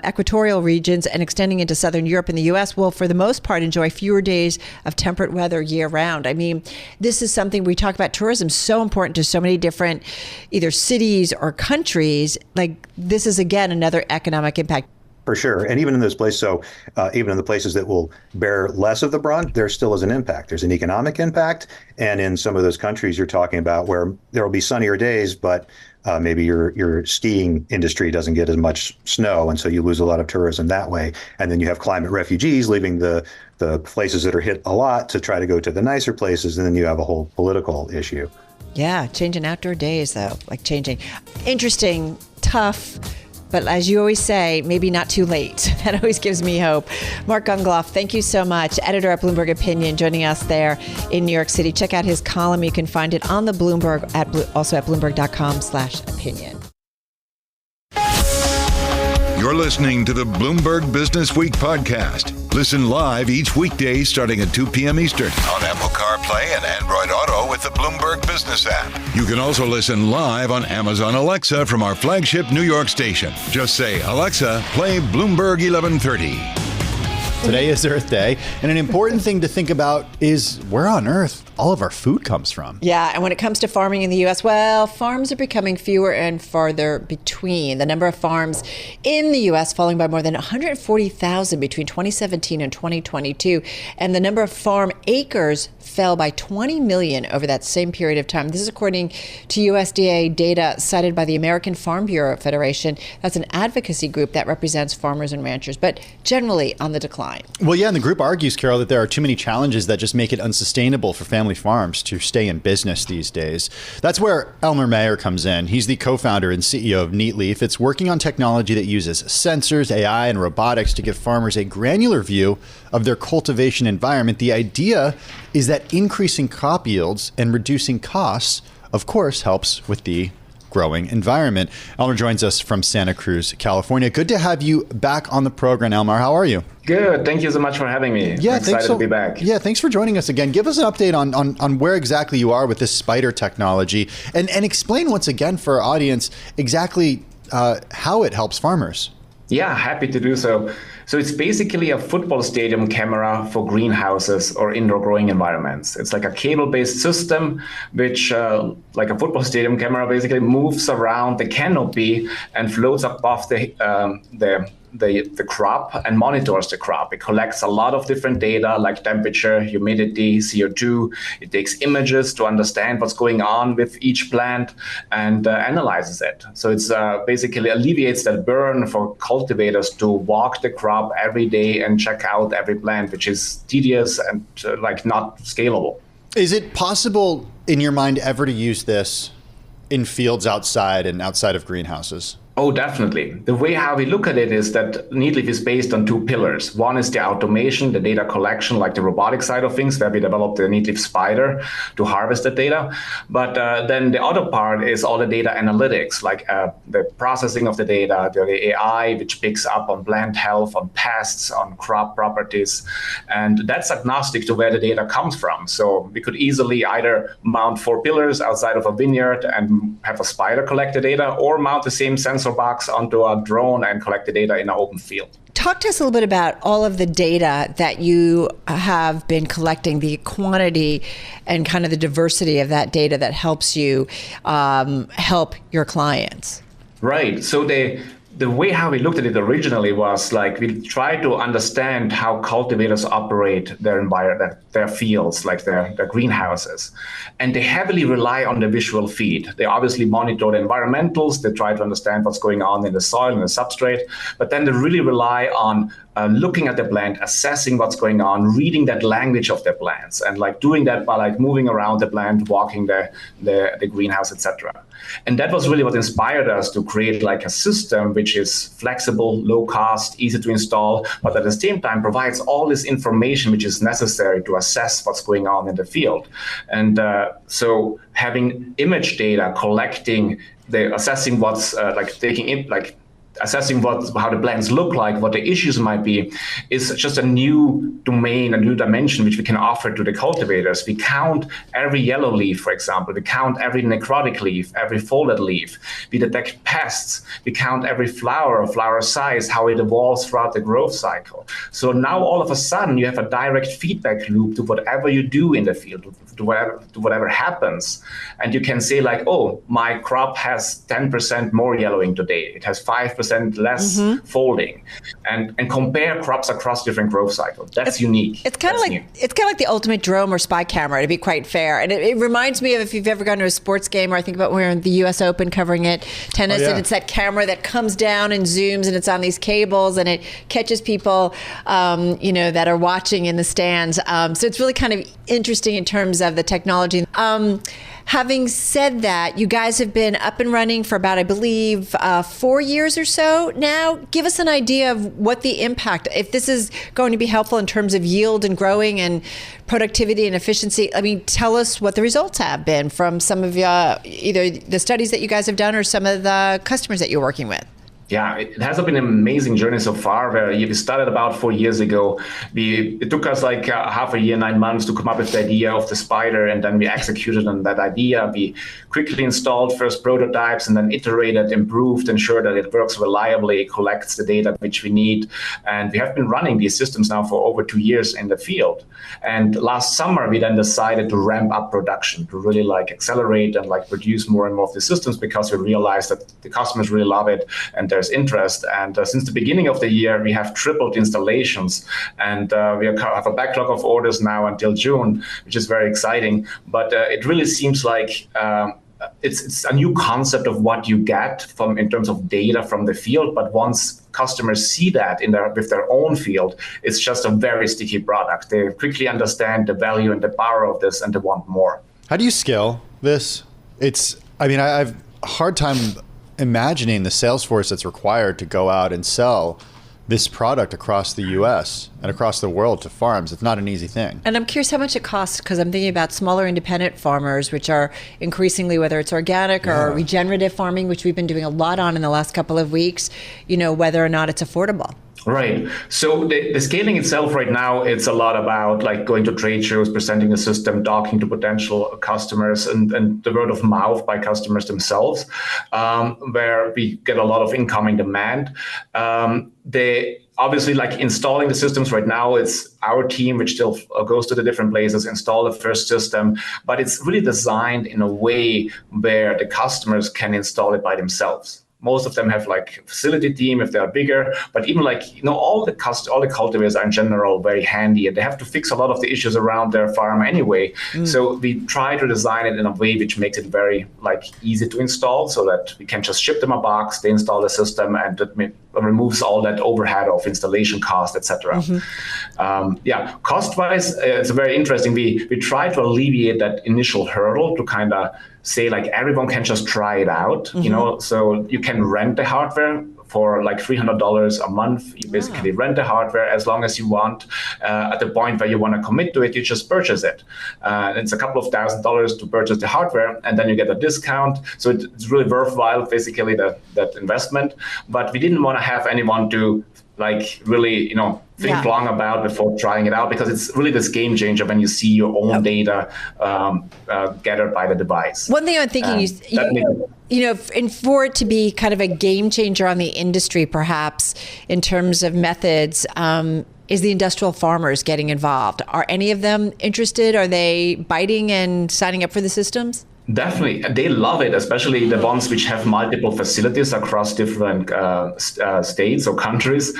equatorial regions and extending into southern Europe and the U.S., will, for the most part, enjoy fewer days of temperate weather year-round. I mean, this is something we talk about. Tourism so important to so many different either cities or countries. Like, this is, again, another economic impact. For sure. And even in those places, even in the places that will bear less of the brunt, there still is an impact. There's an economic impact. And in some of those countries you're talking about where there will be sunnier days, but maybe your skiing industry doesn't get as much snow. And so you lose a lot of tourism that way. And then you have climate refugees leaving the places that are hit a lot to try to go to the nicer places. And then you have a whole political issue. Yeah, changing outdoor days, though, interesting, tough, but as you always say, maybe not too late. That always gives me hope. Mark Gungloff, thank you so much. Editor at Bloomberg Opinion, joining us there in New York City. Check out his column. You can find it on the Bloomberg, also at Bloomberg.com/opinion. You're listening to the Bloomberg Business Week podcast. Listen live each weekday starting at 2 p.m. Eastern on Apple CarPlay and Android Auto with the Bloomberg Business App. You can also listen live on Amazon Alexa from our flagship New York station. Just say, Alexa, play Bloomberg 1130. Today is Earth Day, and an important thing to think about is where on earth all of our food comes from. Yeah, and when it comes to farming in the U.S., farms are becoming fewer and farther between. The number of farms in the U.S. falling by more than 140,000 between 2017 and 2022, and the number of farm acres fell by 20 million over that same period of time. This is according to USDA data cited by the American Farm Bureau Federation. That's an advocacy group that represents farmers and ranchers, but generally on the decline. Well, yeah, and the group argues, Carol, that there are too many challenges that just make it unsustainable for family farms to stay in business these days. That's where Elmer Mayer comes in. He's the co-founder and CEO of Neatleaf. It's working on technology that uses sensors, AI, and robotics to give farmers a granular view of their cultivation environment. The idea is that increasing crop yields and reducing costs, of course, helps with the growing environment. Elmer joins us from Santa Cruz, California. Good to have you back on the program, Elmer. How are you? Good. Thank you so much for having me. Yeah, I'm excited to be back. Yeah, thanks for joining us again. Give us an update on where exactly you are with this spider technology, and explain once again for our audience exactly how it helps farmers. Yeah, happy to do so. So it's basically a football stadium camera for greenhouses or indoor growing environments. It's like a cable-based system, which, like a football stadium camera, basically moves around the canopy and floats above the crop and monitors the crop. It collects a lot of different data like temperature, humidity, CO2. It takes images to understand what's going on with each plant and analyzes it. So it's basically alleviates that burden for cultivators to walk the crop every day and check out every plant, which is tedious and not scalable. Is it possible in your mind ever to use this in fields outside and outside of greenhouses? Oh, definitely. The way how we look at it is that Neatleaf is based on two pillars. One is the automation, the data collection, like the robotic side of things, where we developed the Neatleaf Spider to harvest the data. But then the other part is all the data analytics, like the processing of the data, the AI, which picks up on plant health, on pests, on crop properties. And that's agnostic to where the data comes from. So we could easily either mount 4 pillars outside of a vineyard and have a spider collect the data, or mount the same sensor box onto a drone and collect the data in an open field. Talk to us a little bit about all of the data that you have been collecting, the quantity and kind of the diversity of that data that helps you help your clients. Right. So the way how we looked at it originally was like we tried to understand how cultivators operate their environment, their fields, like their greenhouses. And they heavily rely on the visual feed. They obviously monitor the environmentals. They try to understand what's going on in the soil and the substrate. But then they really rely on looking at the plant, assessing what's going on, reading that language of their plants, and doing that by moving around the plant, walking the greenhouse, etc. And that was really what inspired us to create a system which is flexible, low cost, easy to install, but at the same time provides all this information which is necessary to assess what's going on in the field. And so having image data, collecting, assessing what's assessing how the plants look like, what the issues might be, is just a new domain, a new dimension which we can offer to the cultivators. We count every yellow leaf, for example. We count every necrotic leaf, every folded leaf. We detect pests. We count every flower size, how it evolves throughout the growth cycle. So now all of a sudden you have a direct feedback loop to whatever you do in the field, to whatever happens. And you can say oh, my crop has 10% more yellowing today. It has 5% less folding, and compare crops across different growth cycles. That's unique. It's kind of like the ultimate drone or spy camera, to be quite fair. And it reminds me of if you've ever gone to a sports game, or I think about when we were in the U.S. Open covering it, tennis, and it's that camera that comes down and zooms, and it's on these cables, and it catches people, that are watching in the stands. So it's really kind of interesting in terms of the technology. Having said that, you guys have been up and running for about, I believe, 4 years or so now. Give us an idea of what the impact, if this is going to be helpful in terms of yield and growing and productivity and efficiency. I mean, tell us what the results have been from some of either the studies that you guys have done or some of the customers that you're working with. Yeah, it has been an amazing journey so far. Where we started about 4 years ago. It took us half a year, 9 months to come up with the idea of the spider, and then we executed on that idea. We quickly installed first prototypes and then iterated, improved, ensured that it works reliably, collects the data which we need. And we have been running these systems now for over 2 years in the field. And last summer, we then decided to ramp up production, to really accelerate and produce more and more of the systems, because we realized that the customers really love it and there's interest. And since the beginning of the year, we have tripled installations, and we have a backlog of orders now until June, which is very exciting. But it really seems like it's a new concept of what you get from in terms of data from the field. But once customers see that with their own field, it's just a very sticky product. They quickly understand the value and the power of this, and they want more. How do you scale this? I've a hard time imagining the sales force that's required to go out and sell this product across the U.S. and across the world to farms. It's not an easy thing. And I'm curious how much it costs, because I'm thinking about smaller independent farmers, which are increasingly, whether it's organic or regenerative farming, which we've been doing a lot on in the last couple of weeks, whether or not it's affordable. Right. So the scaling itself right now, it's a lot about like going to trade shows, presenting the system, talking to potential customers, and the word of mouth by customers themselves, where we get a lot of incoming demand. They obviously, like installing the systems right now, it's our team which still goes to the different places, install the first system, but it's really designed in a way where the customers can install it by themselves. Most of them have like a facility team if they are bigger, but even all the cultivators are in general very handy, and they have to fix a lot of the issues around their farm anyway. So we try to design it in a way which makes it very easy to install, so that we can just ship them a box, they install the system, and it removes all that overhead of installation cost, etc. Cost-wise, it's very interesting. We try to alleviate that initial hurdle to kind of say everyone can just try it out, so you can rent the hardware for $300 a month. You basically rent the hardware as long as you want. At the point where you want to commit to it, you just purchase it. It's a couple of $1,000s to purchase the hardware, and then you get a discount. So it's really worthwhile, basically, that investment. But we didn't want to have anyone to really, think long about before trying it out, because it's really this game changer when you see your own data gathered by the device. One thing I'm thinking and for it to be kind of a game changer on the industry, perhaps in terms of methods, is the industrial farmers getting involved? Are any of them interested? Are they biting and signing up for the systems? Definitely. They love it, especially the ones which have multiple facilities across different states or countries.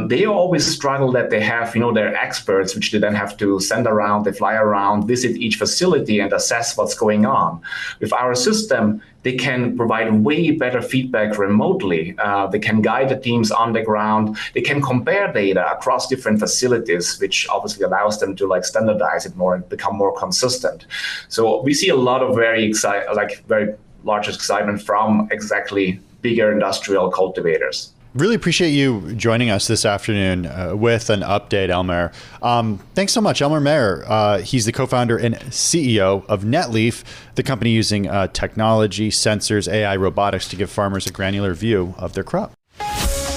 They always struggle that they have, their experts, which they then have to send around, they fly around, visit each facility and assess what's going on. With our system, they can provide way better feedback remotely. They can guide the teams on the ground. They can compare data across different facilities, which obviously allows them to standardize it more and become more consistent. So we see a lot of very large excitement from exactly bigger industrial cultivators. Really appreciate you joining us this afternoon with an update, Elmer. Thanks so much, Elmer Mayer. He's the co-founder and CEO of NetLeaf, the company using technology, sensors, AI, robotics to give farmers a granular view of their crop.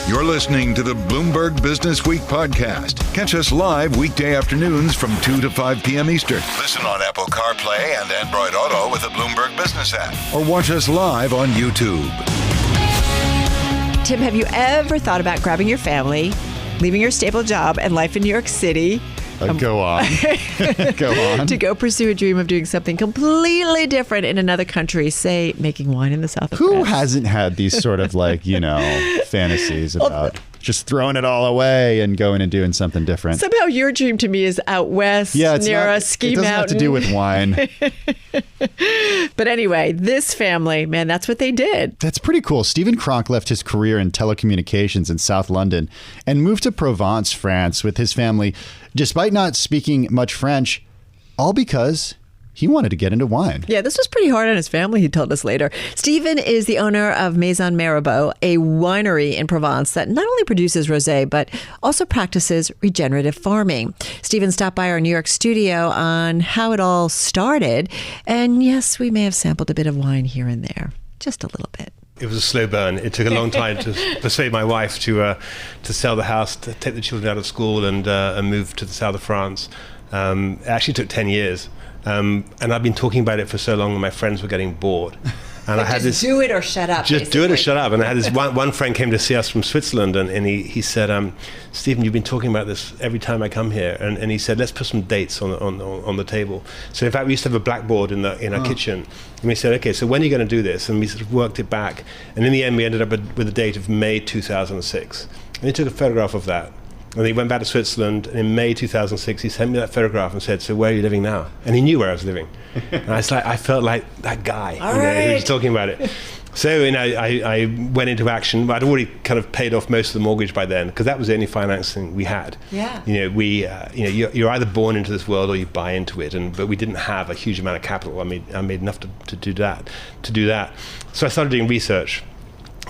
You're listening to the Bloomberg Business Week podcast. Catch us live weekday afternoons from 2 to 5 p.m. Eastern. Listen on Apple CarPlay and Android Auto with the Bloomberg Business App. Or watch us live on YouTube. Tim, have you ever thought about grabbing your family, leaving your stable job and life in New York City? Go on. Go on. To go pursue a dream of doing something completely different in another country, say making wine in the south of France? Who hasn't had these sort of fantasies about just throwing it all away and going and doing something different? Somehow your dream to me is out west near a ski mountain. It doesn't have to do with wine. But anyway, this family, man, that's what they did. That's pretty cool. Stephen Cronk left his career in telecommunications in South London and moved to Provence, France with his family, despite not speaking much French, all because he wanted to get into wine. Yeah, this was pretty hard on his family, he told us later. Stephen is the owner of Maison Mirabeau, a winery in Provence that not only produces rosé, but also practices regenerative farming. Stephen stopped by our New York studio on how it all started. And yes, we may have sampled a bit of wine here and there, just a little bit. It was a slow burn. It took a long time to persuade my wife to sell the house, to take the children out of school and move to the south of France. It actually took 10 years. And I've been talking about it for so long that my friends were getting bored. And I had this, do it or shut up. Just do it or shut up. And I had this one friend came to see us from Switzerland, and he said, Stephen, you've been talking about this every time I come here. And he said, let's put some dates on the table. So in fact, we used to have a blackboard in our kitchen. And we said, okay, so when are you going to do this? And we sort of worked it back. And in the end, we ended up with a date of May 2006. And he took a photograph of that. And he went back to Switzerland, and in May 2006, he sent me that photograph and said, so where are you living now? And he knew where I was living. And I felt like that guy who was talking about it. So I went into action. I'd already kind of paid off most of the mortgage by then, because that was the only financing we had. Yeah. You're either born into this world or you buy into it, but we didn't have a huge amount of capital. I made enough to do that. So I started doing research,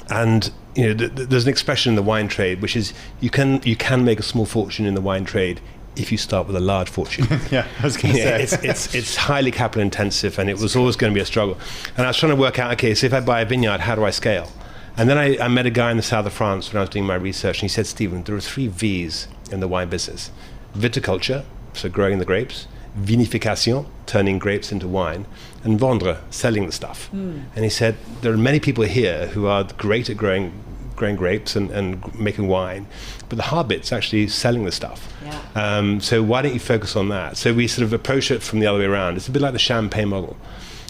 and there's an expression in the wine trade, which is you can make a small fortune in the wine trade if you start with a large fortune. Yeah, I was going to say. It's highly capital intensive, and it was always going to be a struggle. And I was trying to work out, okay, so if I buy a vineyard, how do I scale? And then I met a guy in the south of France when I was doing my research, and he said, Stephen, there are 3 V's in the wine business. Viticulture, so growing the grapes. Vinification, turning grapes into wine. And vendre, selling the stuff. And he said, there are many people here who are great at growing grapes and making wine, but the hard bit's actually selling the stuff. Yeah. So why don't you focus on that? So we sort of approach it from the other way around. It's a bit like the champagne model.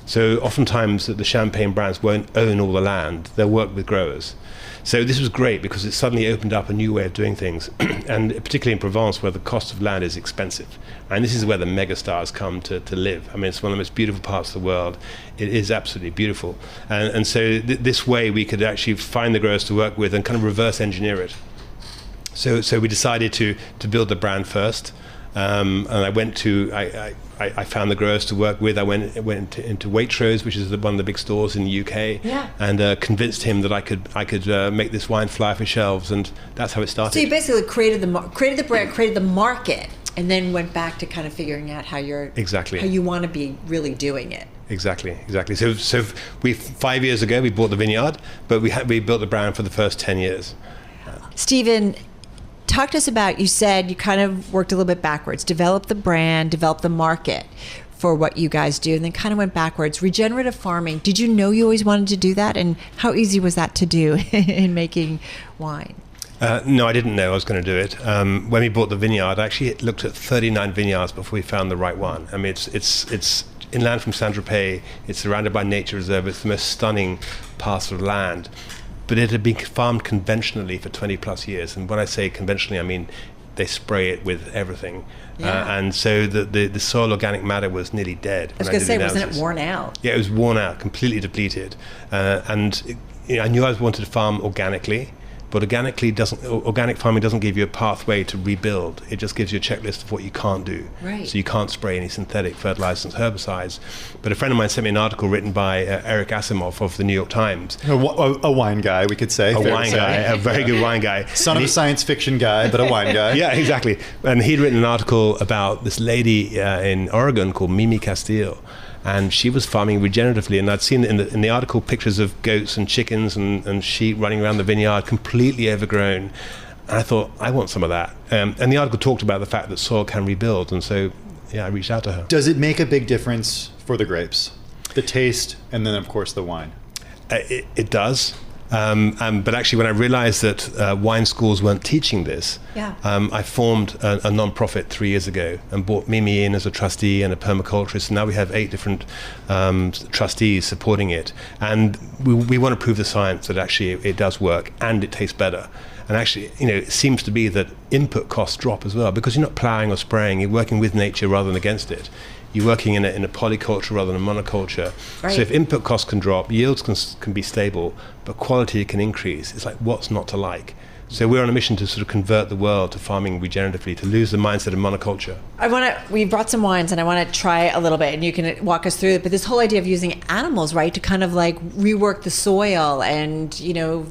So oftentimes the champagne brands won't own all the land, they'll work with growers. So this was great because it suddenly opened up a new way of doing things, and particularly in Provence, where the cost of land is expensive. And this is where the megastars come to live. I mean, it's one of the most beautiful parts of the world. It is absolutely beautiful. And so this way we could actually find the growers to work with and kind of reverse engineer it. So we decided to build the brand first. And I went to, I found the growers to work with. I went into Waitrose, which is one of the big stores in the UK, and convinced him that I could make this wine fly off his shelves, and that's how it started. So you basically created the brand, created the market, and then went back to kind of figuring out how you want to be really doing it. Exactly. So 5 years ago we bought the vineyard, but we built the brand for the first 10 years. Stephen, talk to us about, you said you kind of worked a little bit backwards, developed the brand, developed the market for what you guys do, and then kind of went backwards. Regenerative farming, did you know you always wanted to do that? And how easy was that to do in making wine? No, I didn't know I was going to do it. When we bought the vineyard, I actually looked at 39 vineyards before we found the right one. I mean, it's inland from Saint-Tropez. It's surrounded by nature reserve. It's the most stunning parcel of land. But it had been farmed conventionally for 20 plus years. And when I say conventionally, I mean they spray it with everything. And so the soil organic matter was nearly dead. I was going to say, wasn't it worn out? Yeah, it was worn out, completely depleted. And I knew I wanted to farm organically. But organic farming doesn't give you a pathway to rebuild. It just gives you a checklist of what you can't do. Right. So you can't spray any synthetic fertilizers and herbicides. But a friend of mine sent me an article written by Eric Asimov of the New York Times. A wine guy, we could say. A very good wine guy. Son of a science fiction guy, but a wine guy. Yeah, exactly. And he'd written an article about this lady in Oregon called Mimi Castile. And she was farming regeneratively, and I'd seen in the article pictures of goats and chickens and sheep running around the vineyard, completely overgrown. And I thought, I want some of that. And the article talked about the fact that soil can rebuild, and so I reached out to her. Does it make a big difference for the grapes, the taste, and then of course the wine? It does. But actually, when I realized that wine schools weren't teaching this, I formed a non-profit 3 years ago and brought Mimi in as a trustee and a permaculturist. And now we have 8 different trustees supporting it. And we want to prove the science that actually it does work and it tastes better. And actually, it seems to be that input costs drop as well, because you're not plowing or spraying, you're working with nature rather than against it. You're working in a polyculture rather than a monoculture. Right. So if input costs can drop, yields can be stable, but quality can increase. It's like, what's not to like? So we're on a mission to sort of convert the world to farming regeneratively, to lose the mindset of monoculture. We brought some wines, and I want to try a little bit, and you can walk us through it. But this whole idea of using animals, right, to kind of like rework the soil, and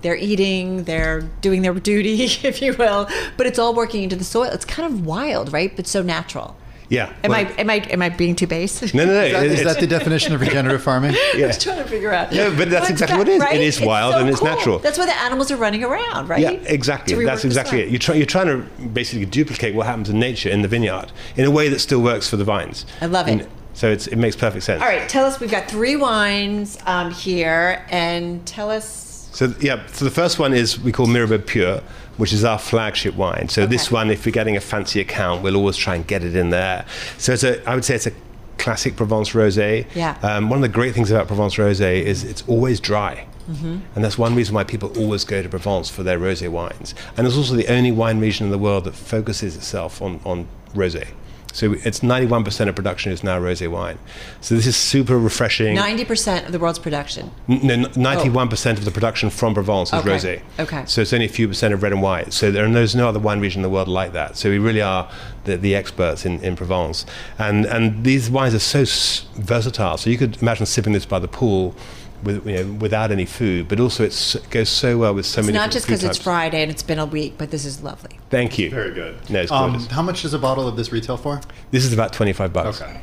they're eating, they're doing their duty, if you will, but it's all working into the soil. It's kind of wild, right, but so natural. Yeah. Am I being too base? No. Is that the definition of regenerative farming? Yeah. I was trying to figure out. No, but that's exactly what it is. Right? It is wild and it's natural. That's why the animals are running around, right? Yeah, exactly. That's exactly it. You're trying to basically duplicate what happens in nature in the vineyard in a way that still works for the vines. I love it. So it makes perfect sense. All right, tell us, we've got 3 wines here, and tell us. So the first one is we call Mirabeau Pure, which is our flagship wine. So this one, if we're getting a fancy account, we'll always try and get it in there. So I would say it's a classic Provence rosé. Yeah. One of the great things about Provence rosé is it's always dry. And that's one reason why people always go to Provence for their rosé wines. And it's also the only wine region in the world that focuses itself on rosé. So it's 91% of production is now rosé wine. So this is super refreshing. 90% of the world's production. No, 91% of the production from Provence is rosé. Okay. So it's only a few percent of red and white. So there's no other wine region in the world like that. So we really are the experts in Provence. And these wines are so versatile. So you could imagine sipping this by the pool without any food, but also it goes so well with so many different food types. It's not just because it's Friday and it's been a week, but this is lovely. Thank you. Very good. No, it's gorgeous. How much does a bottle of this retail for? This is about $25.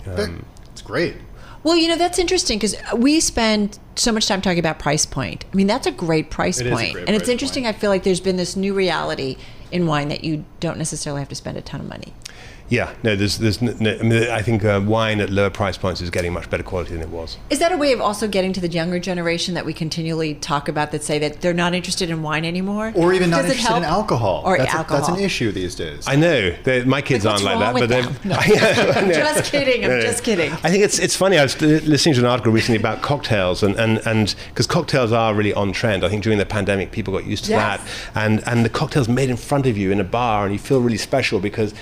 Okay. It's great. Well, that's interesting because we spend so much time talking about price point. I mean, that's a great price point. And it's interesting, I feel like there's been this new reality in wine that you don't necessarily have to spend a ton of money. Yeah, no, there's no, I mean, I think wine at lower price points is getting much better quality than it was. Is that a way of also getting to the younger generation that we continually talk about that say that they're not interested in wine anymore? Or even not interested in alcohol. Or that's alcohol. That's an issue these days. I know. My kids aren't like that. But I'm just kidding. I'm just kidding. I think it's funny. I was listening to an article recently about cocktails and because cocktails are really on trend. I think during the pandemic, people got used to that. And the cocktails made in front of you in a bar and you feel really special because,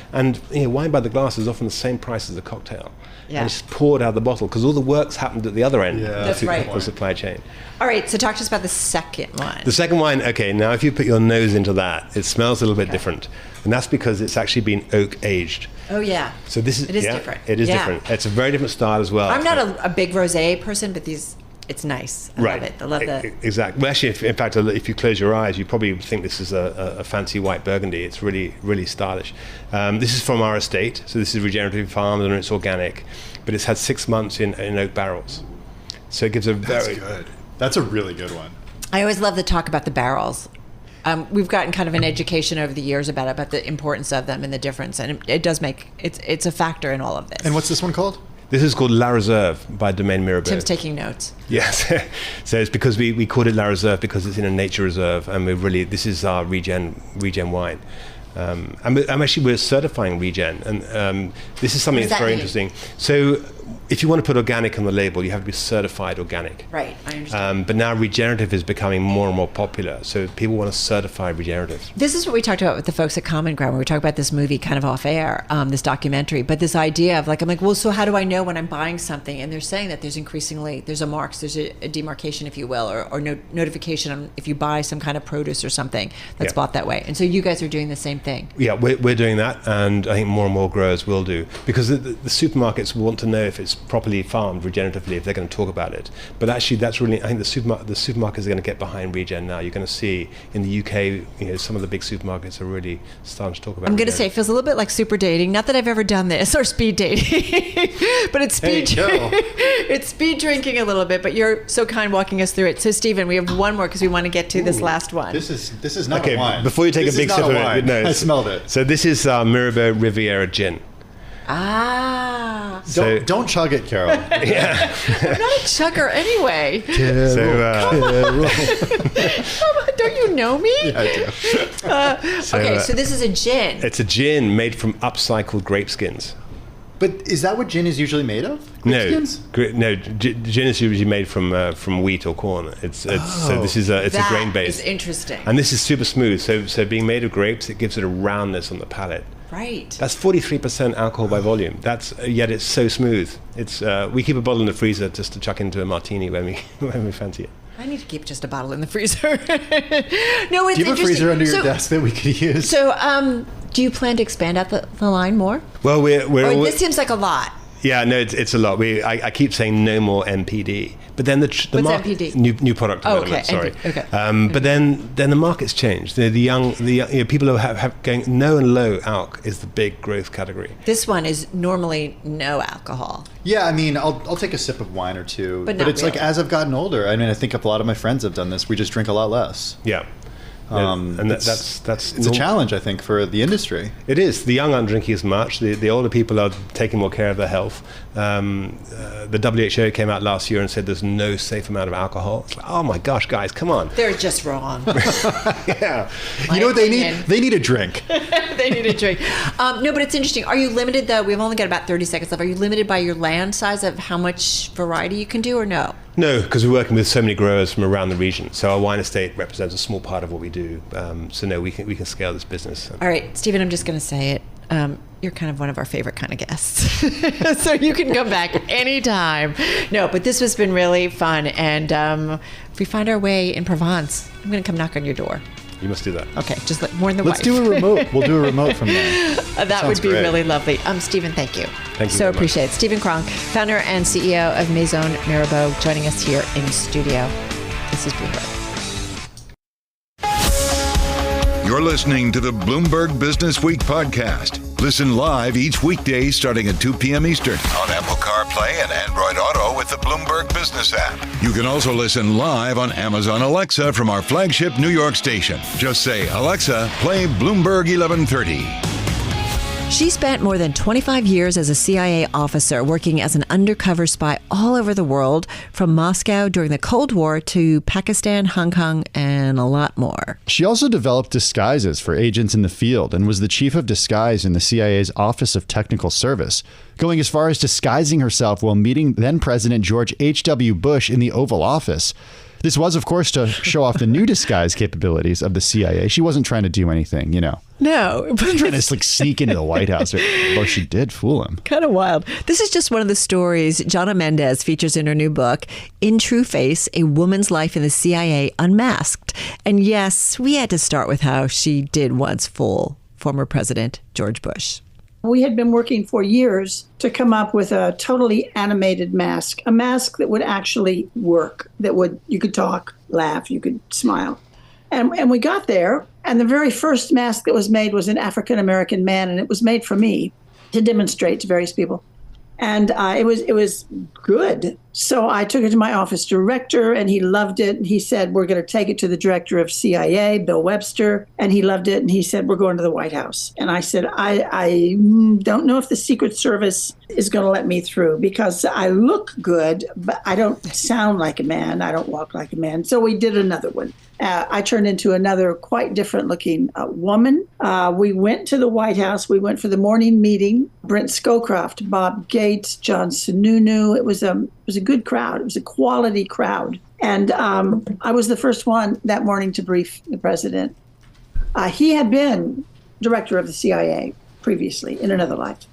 wine by the glass is often the same price as a cocktail. And it's poured out of the bottle because all the work's happened at the other end of the supply chain. All right, so talk to us about the second one. The second wine, okay, now if you put your nose into that, it smells a little bit different. And that's because it's actually been oak aged. Oh, yeah. So this is, it is different. It is different. It's a very different style as well. I'm not a big rosé person, but it's nice. I love it. I love that. Exactly. Well, actually, in fact, if you close your eyes, you probably think this is a fancy white Burgundy. It's really, really stylish. This is from our estate. So this is regenerative farmed and it's organic. But it's had 6 months in oak barrels. So it gives a very... That's good. That's a really good one. I always love the talk about the barrels. We've gotten kind of an education over the years about the importance of them and the difference. And it does make... It's a factor in all of this. And what's this one called? This is called La Reserve by Domaine Mirabeau. Tim's taking notes. Yes. So it's because we called it La Reserve because it's in a nature reserve, and this is our regen wine. We're certifying regen, and this is something that's very interesting. So if you want to put organic on the label, you have to be certified organic. Right, I understand. But now regenerative is becoming more and more popular, so people want to certify regenerative. This is what we talked about with the folks at Common Ground, when we talked about this movie kind of off air, this documentary, but this idea of I'm like, well, so how do I know when I'm buying something? And they're saying that there's a marks, there's a demarcation, if you will, or notification on if you buy some kind of produce or something that's bought that way. And so you guys are doing the same thing. Yeah, we're doing that, and I think more and more growers will do, because the supermarkets want to know if it's properly farmed regeneratively if they're going to talk about it. But actually, that's really, I think the supermarkets are going to get behind regen now. You're going to see in the UK, some of the big supermarkets are really starting to talk about it. I'm going to say it feels a little bit like super dating. Not that I've ever done this, or speed dating, but it's it's speed drinking a little bit. But you're so kind walking us through it. So Stephen, we have one more because we want to get to this last one. This is not a wine. Before you take a big sip of it, no, I smelled it. So this is Mirabeau Riviera Gin. Ah. Don't chug it, Carol. Yeah. I'm not a chugger anyway. Carol. Don't you know me? Yeah, I do. So this is a gin. It's a gin made from upcycled grape skins. But is that what gin is usually made of? No, gin is usually made from wheat or corn. So this is a grain base. That is interesting. And this is super smooth. So being made of grapes, it gives it a roundness on the palate. Right. That's 43% alcohol by volume. Yet it's so smooth. It's we keep a bottle in the freezer just to chuck into a martini when we fancy it. I need to keep just a bottle in the freezer. No, it's Do you have a freezer under your desk that we could use? So, do you plan to expand out the line more? Well, this seems like a lot. Yeah, no, it's a lot. I keep saying no more NPD, but then the NPD? New product development. Sorry. Okay. But then the market's changed. The young people who have going no and low alc is the big growth category. This one is normally no alcohol. Yeah, I mean, I'll take a sip of wine or two, but it's really. like as I've gotten older. I mean, I think a lot of my friends have done this. We just drink a lot less. Yeah. And that's it's a challenge, I think, for the industry. It is. The young aren't drinking as much. The older people are taking more care of their health. The WHO came out last year and said there's no safe amount of alcohol. It's like, oh my gosh, guys, come on. They're just wrong. Yeah. You know what they need? They need a drink. They need a drink. No, but it's interesting. Are you limited, though? We've only got about 30 seconds left. Are you limited by your land size of how much variety you can do, or no? No, because we're working with so many growers from around the region. So our wine estate represents a small part of what we do. So no, we can scale this business. All right, Stephen, I'm just going to say it. You're kind of one of our favorite kind of guests. So you can come back anytime. No, but this has been really fun. And if we find our way in Provence, I'm going to come knock on your door. You must do that. Okay, just like more than the Let's wife. do a remote. We'll do a remote from there. That would be really lovely. Stephen, thank you. Thank you. So appreciate it. Stephen Kronk, founder and CEO of Maison Mirabeau, joining us here in studio. This is Bloomberg. You're listening to the Bloomberg Businessweek podcast. Listen live each weekday starting at 2 p.m. Eastern on Apple CarPlay and Android Auto with the Bloomberg Business App. You can also listen live on Amazon Alexa from our flagship New York station. Just say, Alexa, play Bloomberg 1130. She spent more than 25 years as a CIA officer working as an undercover spy all over the world, from Moscow during the Cold War to Pakistan, Hong Kong, and a lot more. She also developed disguises for agents in the field and was the chief of disguise in the CIA's Office of Technical Service, going as far as disguising herself while meeting then-President George H.W. Bush in the Oval Office. This was, of course, to show off the new disguise capabilities of the CIA. She wasn't trying to do anything, you know. No. She wasn't trying to sneak into the White House. Or she did fool him. Kind of wild. This is just one of the stories Jana Mendez features in her new book, In True Face, A Woman's Life in the CIA Unmasked. And yes, we had to start with how she did once fool former President George Bush. We had been working for years to come up with a totally animated mask, a mask that would actually work, you could talk, laugh, you could smile. And we got there, and the very first mask that was made was an African-American man, and it was made for me to demonstrate to various people. And it was good. So I took it to my office director, and he loved it. And he said, we're going to take it to the director of CIA, Bill Webster. And he loved it. And he said, we're going to the White House. And I said, I don't know if the Secret Service is going to let me through, because I look good, but I don't sound like a man. I don't walk like a man. So we did another one. I turned into another quite different looking woman. We went to the White House. We went for the morning meeting. Brent Scowcroft, Bob Gates, John Sununu. It was a good crowd. It was a quality crowd. And I was the first one that morning to brief the president. He had been director of the CIA previously in another life.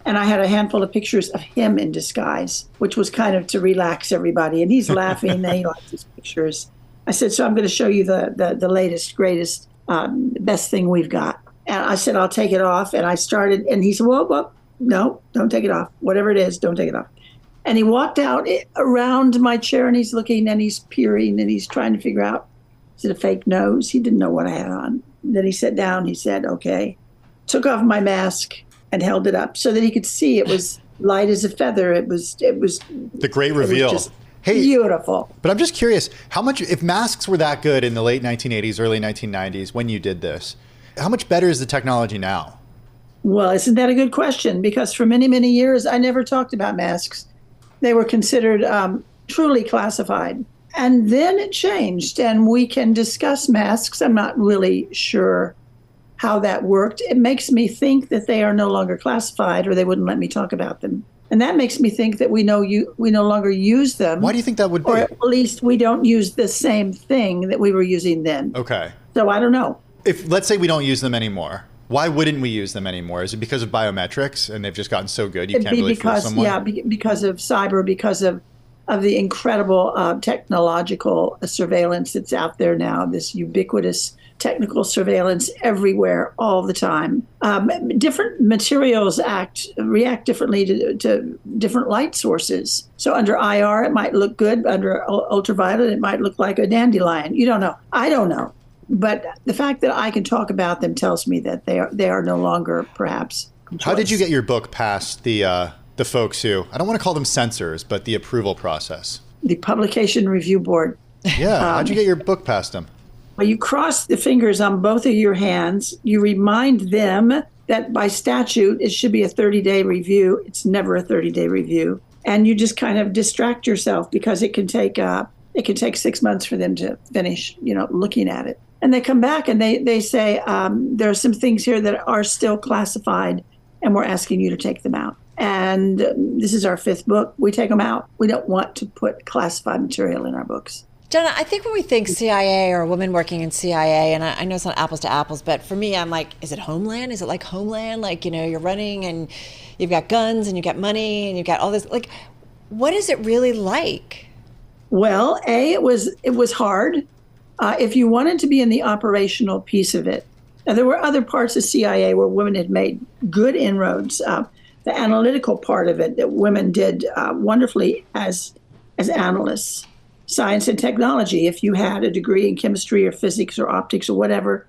And I had a handful of pictures of him in disguise, which was kind of to relax everybody. And he's laughing and he likes his pictures. I said, so I'm going to show you the latest, greatest, best thing we've got. And I said, I'll take it off. And I started, and he said, well, no, don't take it off. Whatever it is, don't take it off. And he walked out around my chair, and he's looking, and he's peering, and he's trying to figure out, is it a fake nose? He didn't know what I had on. Then he sat down, he said, okay. Took off my mask and held it up so that he could see it was light as a feather. It was the great reveal. Hey, beautiful. But I'm just curious, how much, if masks were that good in the late 1980s, early 1990s, when you did this, how much better is the technology now? Well, isn't that a good question? Because for many, many years, I never talked about masks. They were considered truly classified. And then it changed, and we can discuss masks. I'm not really sure how that worked. It makes me think that they are no longer classified, or they wouldn't let me talk about them. And that makes me think that we no longer use them. Why do you think that would be? Or at least we don't use the same thing that we were using then. Okay. So I don't know. If let's say we don't use them anymore, why wouldn't we use them anymore? Is it because of biometrics and they've just gotten so good you can't really fool someone? Yeah, because of cyber, because of the incredible technological surveillance that's out there now, this ubiquitous technical surveillance everywhere, all the time. Different materials react differently to different light sources. So under IR, it might look good. Under ultraviolet, it might look like a dandelion. You don't know. I don't know. But the fact that I can talk about them tells me that they are no longer perhaps. How did you get your book past the folks who, I don't want to call them censors, but the approval process? The Publication Review Board. Yeah. How'd you get your book past them? Well, you cross the fingers on both of your hands. You remind them that by statute, it should be a 30-day review. It's never a 30-day review. And you just kind of distract yourself because it can take 6 months for them to finish, looking at it. And they come back and they say, there are some things here that are still classified, and we're asking you to take them out. And this is our 5th book. We take them out. We don't want to put classified material in our books. Donna, I think when we think CIA or a woman working in CIA, and I know it's not apples to apples, but for me, I'm like, is it Homeland? Is it like Homeland? Like, you're running and you've got guns and you've got money and you've got all this. Like, what is it really like? Well, it was hard. If you wanted to be in the operational piece of it, now there were other parts of CIA where women had made good inroads. The analytical part of it that women did wonderfully as analysts. Science and technology, if you had a degree in chemistry or physics or optics or whatever,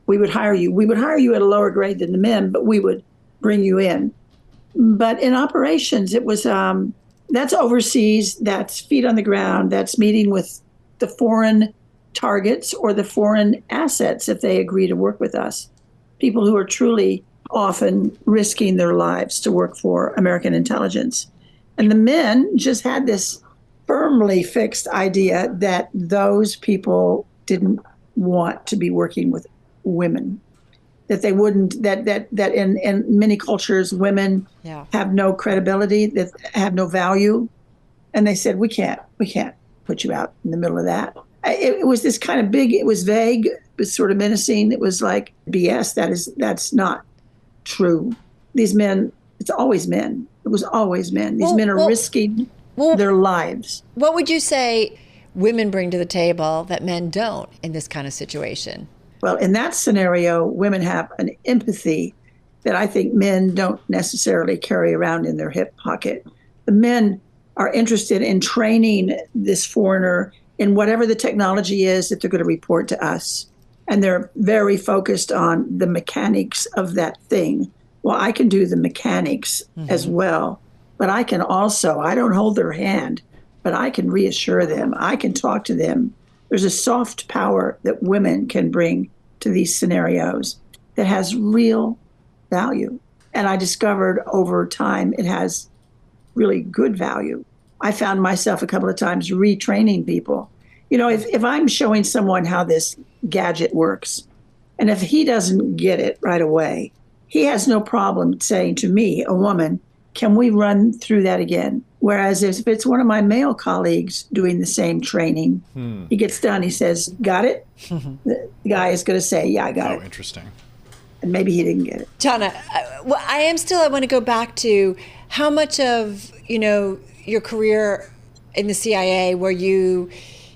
we would hire you. We would hire you at a lower grade than the men, but we would bring you in. But in operations, it was, that's overseas, that's feet on the ground, that's meeting with the foreign targets or the foreign assets if they agree to work with us. People who are truly often risking their lives to work for American intelligence. And the men just had this firmly fixed idea that those people didn't want to be working with women, that they wouldn't, that in many cultures, women have no credibility, that have no value. And they said, we can't put you out in the middle of that. It was this kind of big, it was vague, it was sort of menacing. It was like BS. That's not true. These men, it's always men. It was always men. These men are risking their lives. What would you say women bring to the table that men don't in this kind of situation? Well, in that scenario, women have an empathy that I think men don't necessarily carry around in their hip pocket. The men are interested in training this foreigner in whatever the technology is that they're going to report to us. And they're very focused on the mechanics of that thing. Well, I can do the mechanics as well. But I can also, I don't hold their hand, but I can reassure them. I can talk to them. There's a soft power that women can bring to these scenarios that has real value. And I discovered over time it has really good value. I found myself a couple of times retraining people. If I'm showing someone how this gadget works, and if he doesn't get it right away, he has no problem saying to me, a woman, can we run through that again? Whereas if it's one of my male colleagues doing the same training, he gets done, he says, got it? The guy is going to say, yeah, I got it. Oh, interesting. And maybe he didn't get it. Donna, I want to go back to how much of, your career in the CIA were you,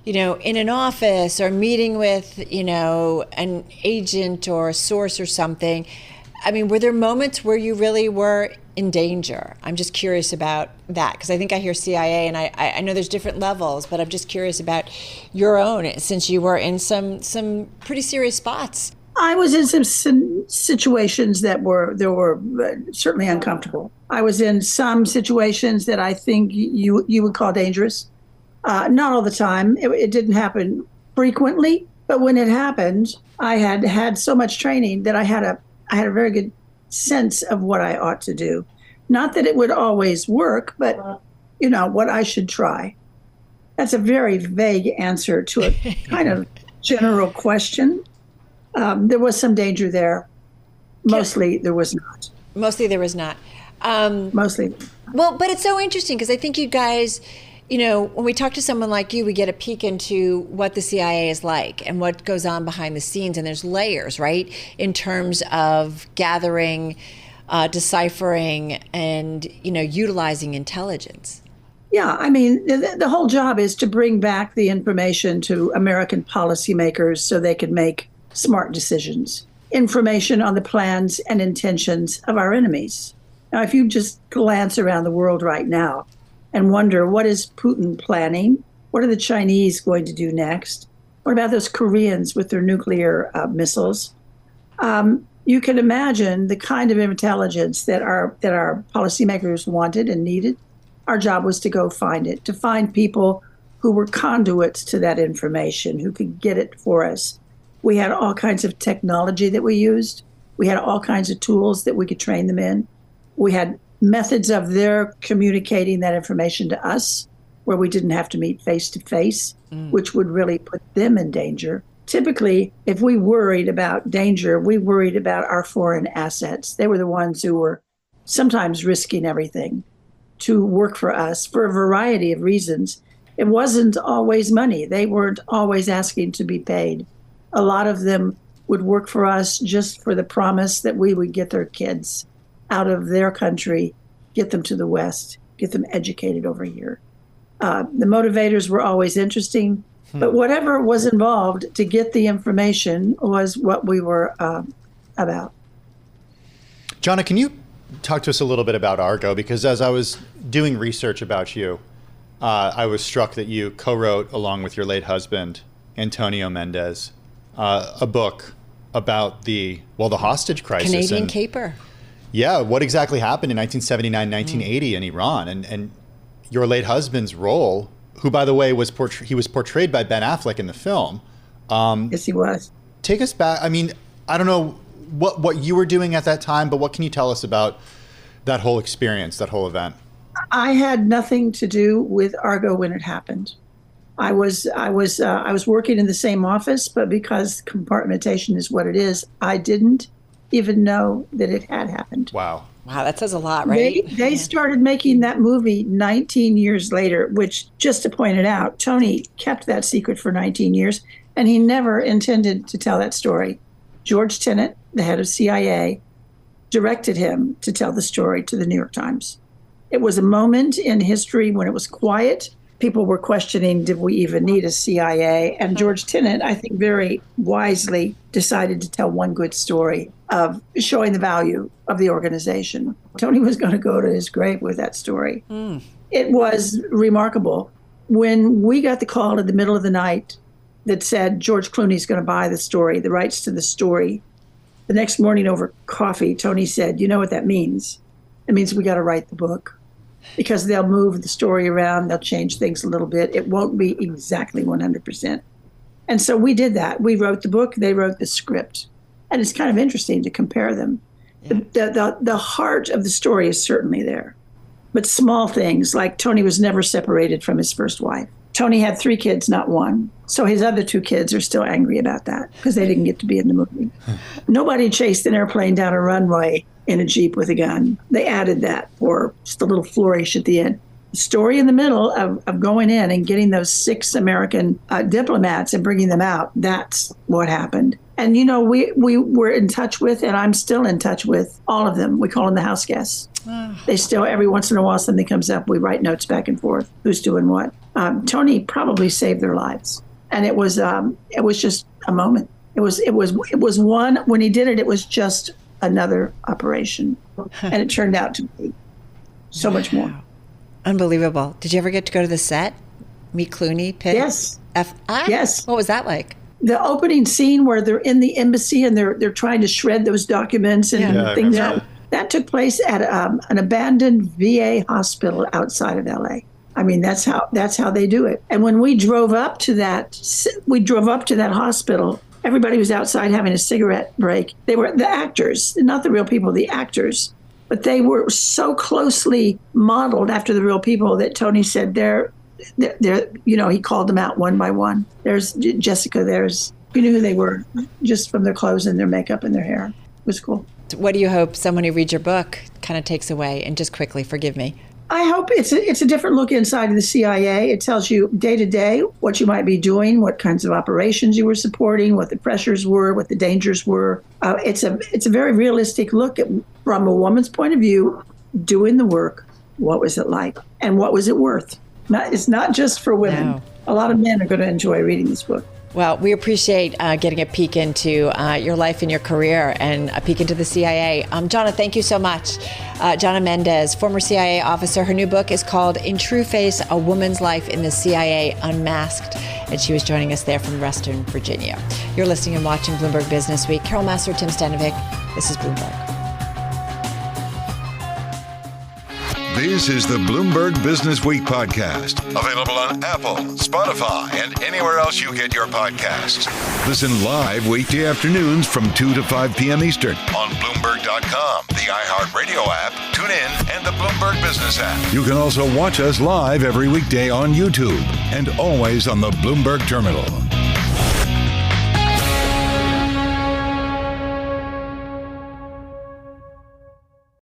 in an office or meeting with, an agent or a source or something. I mean, were there moments where you really were in danger? I'm just curious about that because I think I hear CIA and I know there's different levels, but I'm just curious about your own since you were in some pretty serious spots. I was in some situations that were certainly uncomfortable. I was in some situations that I think you would call dangerous. Not all the time. It didn't happen frequently, but when it happened, I had so much training that I had a very good sense of what I ought to do. Not that it would always work, but, what I should try. That's a very vague answer to a kind of general question. There was some danger there. Mostly there was not. Mostly there was not. Mostly. Well, but it's so interesting because I think you guys, when we talk to someone like you, we get a peek into what the CIA is like and what goes on behind the scenes. And there's layers, right, in terms of gathering, deciphering, and, utilizing intelligence. Yeah, I mean, the whole job is to bring back the information to American policymakers so they can make smart decisions. Information on the plans and intentions of our enemies. Now, if you just glance around the world right now and wonder, what is Putin planning? What are the Chinese going to do next? What about those Koreans with their nuclear missiles? You can imagine the kind of intelligence that our policymakers wanted and needed. Our job was to go find it, to find people who were conduits to that information, who could get it for us. We had all kinds of technology that we used. We had all kinds of tools that we could train them in. We had methods of their communicating that information to us where we didn't have to meet face to face, which would really put them in danger. Typically, if we worried about danger, we worried about our foreign assets. They were the ones who were sometimes risking everything to work for us for a variety of reasons. It wasn't always money. They weren't always asking to be paid. A lot of them would work for us just for the promise that we would get their kids out of their country, get them to the West, get them educated over here. The motivators were always interesting, but whatever was involved to get the information was what we were about. Jonna, can you talk to us a little bit about Argo? Because as I was doing research about you, I was struck that you co-wrote, along with your late husband, Antonio Mendez, a book about the hostage crisis. Canadian caper. Yeah, what exactly happened in 1979, 1980 in Iran, and your late husband's role, who, by the way, was portrayed by Ben Affleck in the film. Yes, he was. Take us back. I mean, I don't know what you were doing at that time, but what can you tell us about that whole experience, that whole event? I had nothing to do with Argo when it happened. I was working in the same office, but because compartmentation is what it is, I didn't even know that it had happened. Wow. Wow, that says a lot, right? They started making that movie 19 years later, which, just to point it out, Tony kept that secret for 19 years, and he never intended to tell that story. George Tenet, the head of CIA, directed him to tell the story to the New York Times. It was a moment in history when it was quiet. People were questioning, did we even need a CIA? And George Tenet, I think, very wisely decided to tell one good story of showing the value of the organization. Tony was going to go to his grave with that story. It was remarkable. When we got the call in the middle of the night that said George Clooney's going to buy the story, the rights to the story, the next morning over coffee, Tony said, you know what that means? It means we got to write the book. Because they'll move the story around, they'll change things a little bit. It won't be exactly 100%. And so we did that. We wrote the book, they wrote the script. And it's kind of interesting to compare them. Yeah. The heart of the story is certainly there. But small things, like Tony was never separated from his first wife. Tony had 3 kids, not 1. So his other 2 kids are still angry about that because they didn't get to be in the movie. Nobody chased an airplane down a runway in a Jeep with a gun. They added that for just a little flourish at the end. The story in the middle of going in and getting those 6 American diplomats and bringing them out, that's what happened. And, you know, we were in touch with, and I'm still in touch with, all of them. We call them the house guests. They still, every once in a while, something comes up. We write notes back and forth. Who's doing what? Tony probably saved their lives. And it was just a moment. It was one, when he did it, it was just another operation. And it turned out to be so much more. Unbelievable. Did you ever get to go to the set? Meet Clooney, Pitt? Yes. Yes. What was that like? The opening scene where they're in the embassy and they're trying to shred those documents and things. That took place at an abandoned VA hospital outside of LA. I mean, that's how they do it. And when we drove up to that hospital, everybody was outside having a cigarette break. They were the actors, not the real people, the actors. But they were so closely modeled after the real people that Tony said they're he called them out one by one. There's Jessica, you knew who they were just from their clothes and their makeup and their hair. It was cool. What do you hope someone who reads your book kind of takes away? And just quickly, forgive me. I hope it's a different look inside of the CIA. It tells you day to day what you might be doing, what kinds of operations you were supporting, what the pressures were, what the dangers were. It's a very realistic look from a woman's point of view, doing the work. What was it like? And what was it worth? It's not just for women. No. A lot of men are going to enjoy reading this book. Well, we appreciate getting a peek into your life and your career and a peek into the CIA. Jonna, thank you so much. Jonna Mendez, former CIA officer. Her new book is called In True Face, A Woman's Life in the CIA Unmasked. And she was joining us there from Reston, Virginia. You're listening and watching Bloomberg Business Week. Carol Massar, Tim Stenovec. This is Bloomberg. This is the Bloomberg Businessweek podcast, available on Apple, Spotify, and anywhere else you get your podcasts. Listen live weekday afternoons from 2 to 5 p.m. Eastern on Bloomberg.com, the iHeartRadio app, TuneIn, and the Bloomberg Business App. You can also watch us live every weekday on YouTube and always on the Bloomberg Terminal.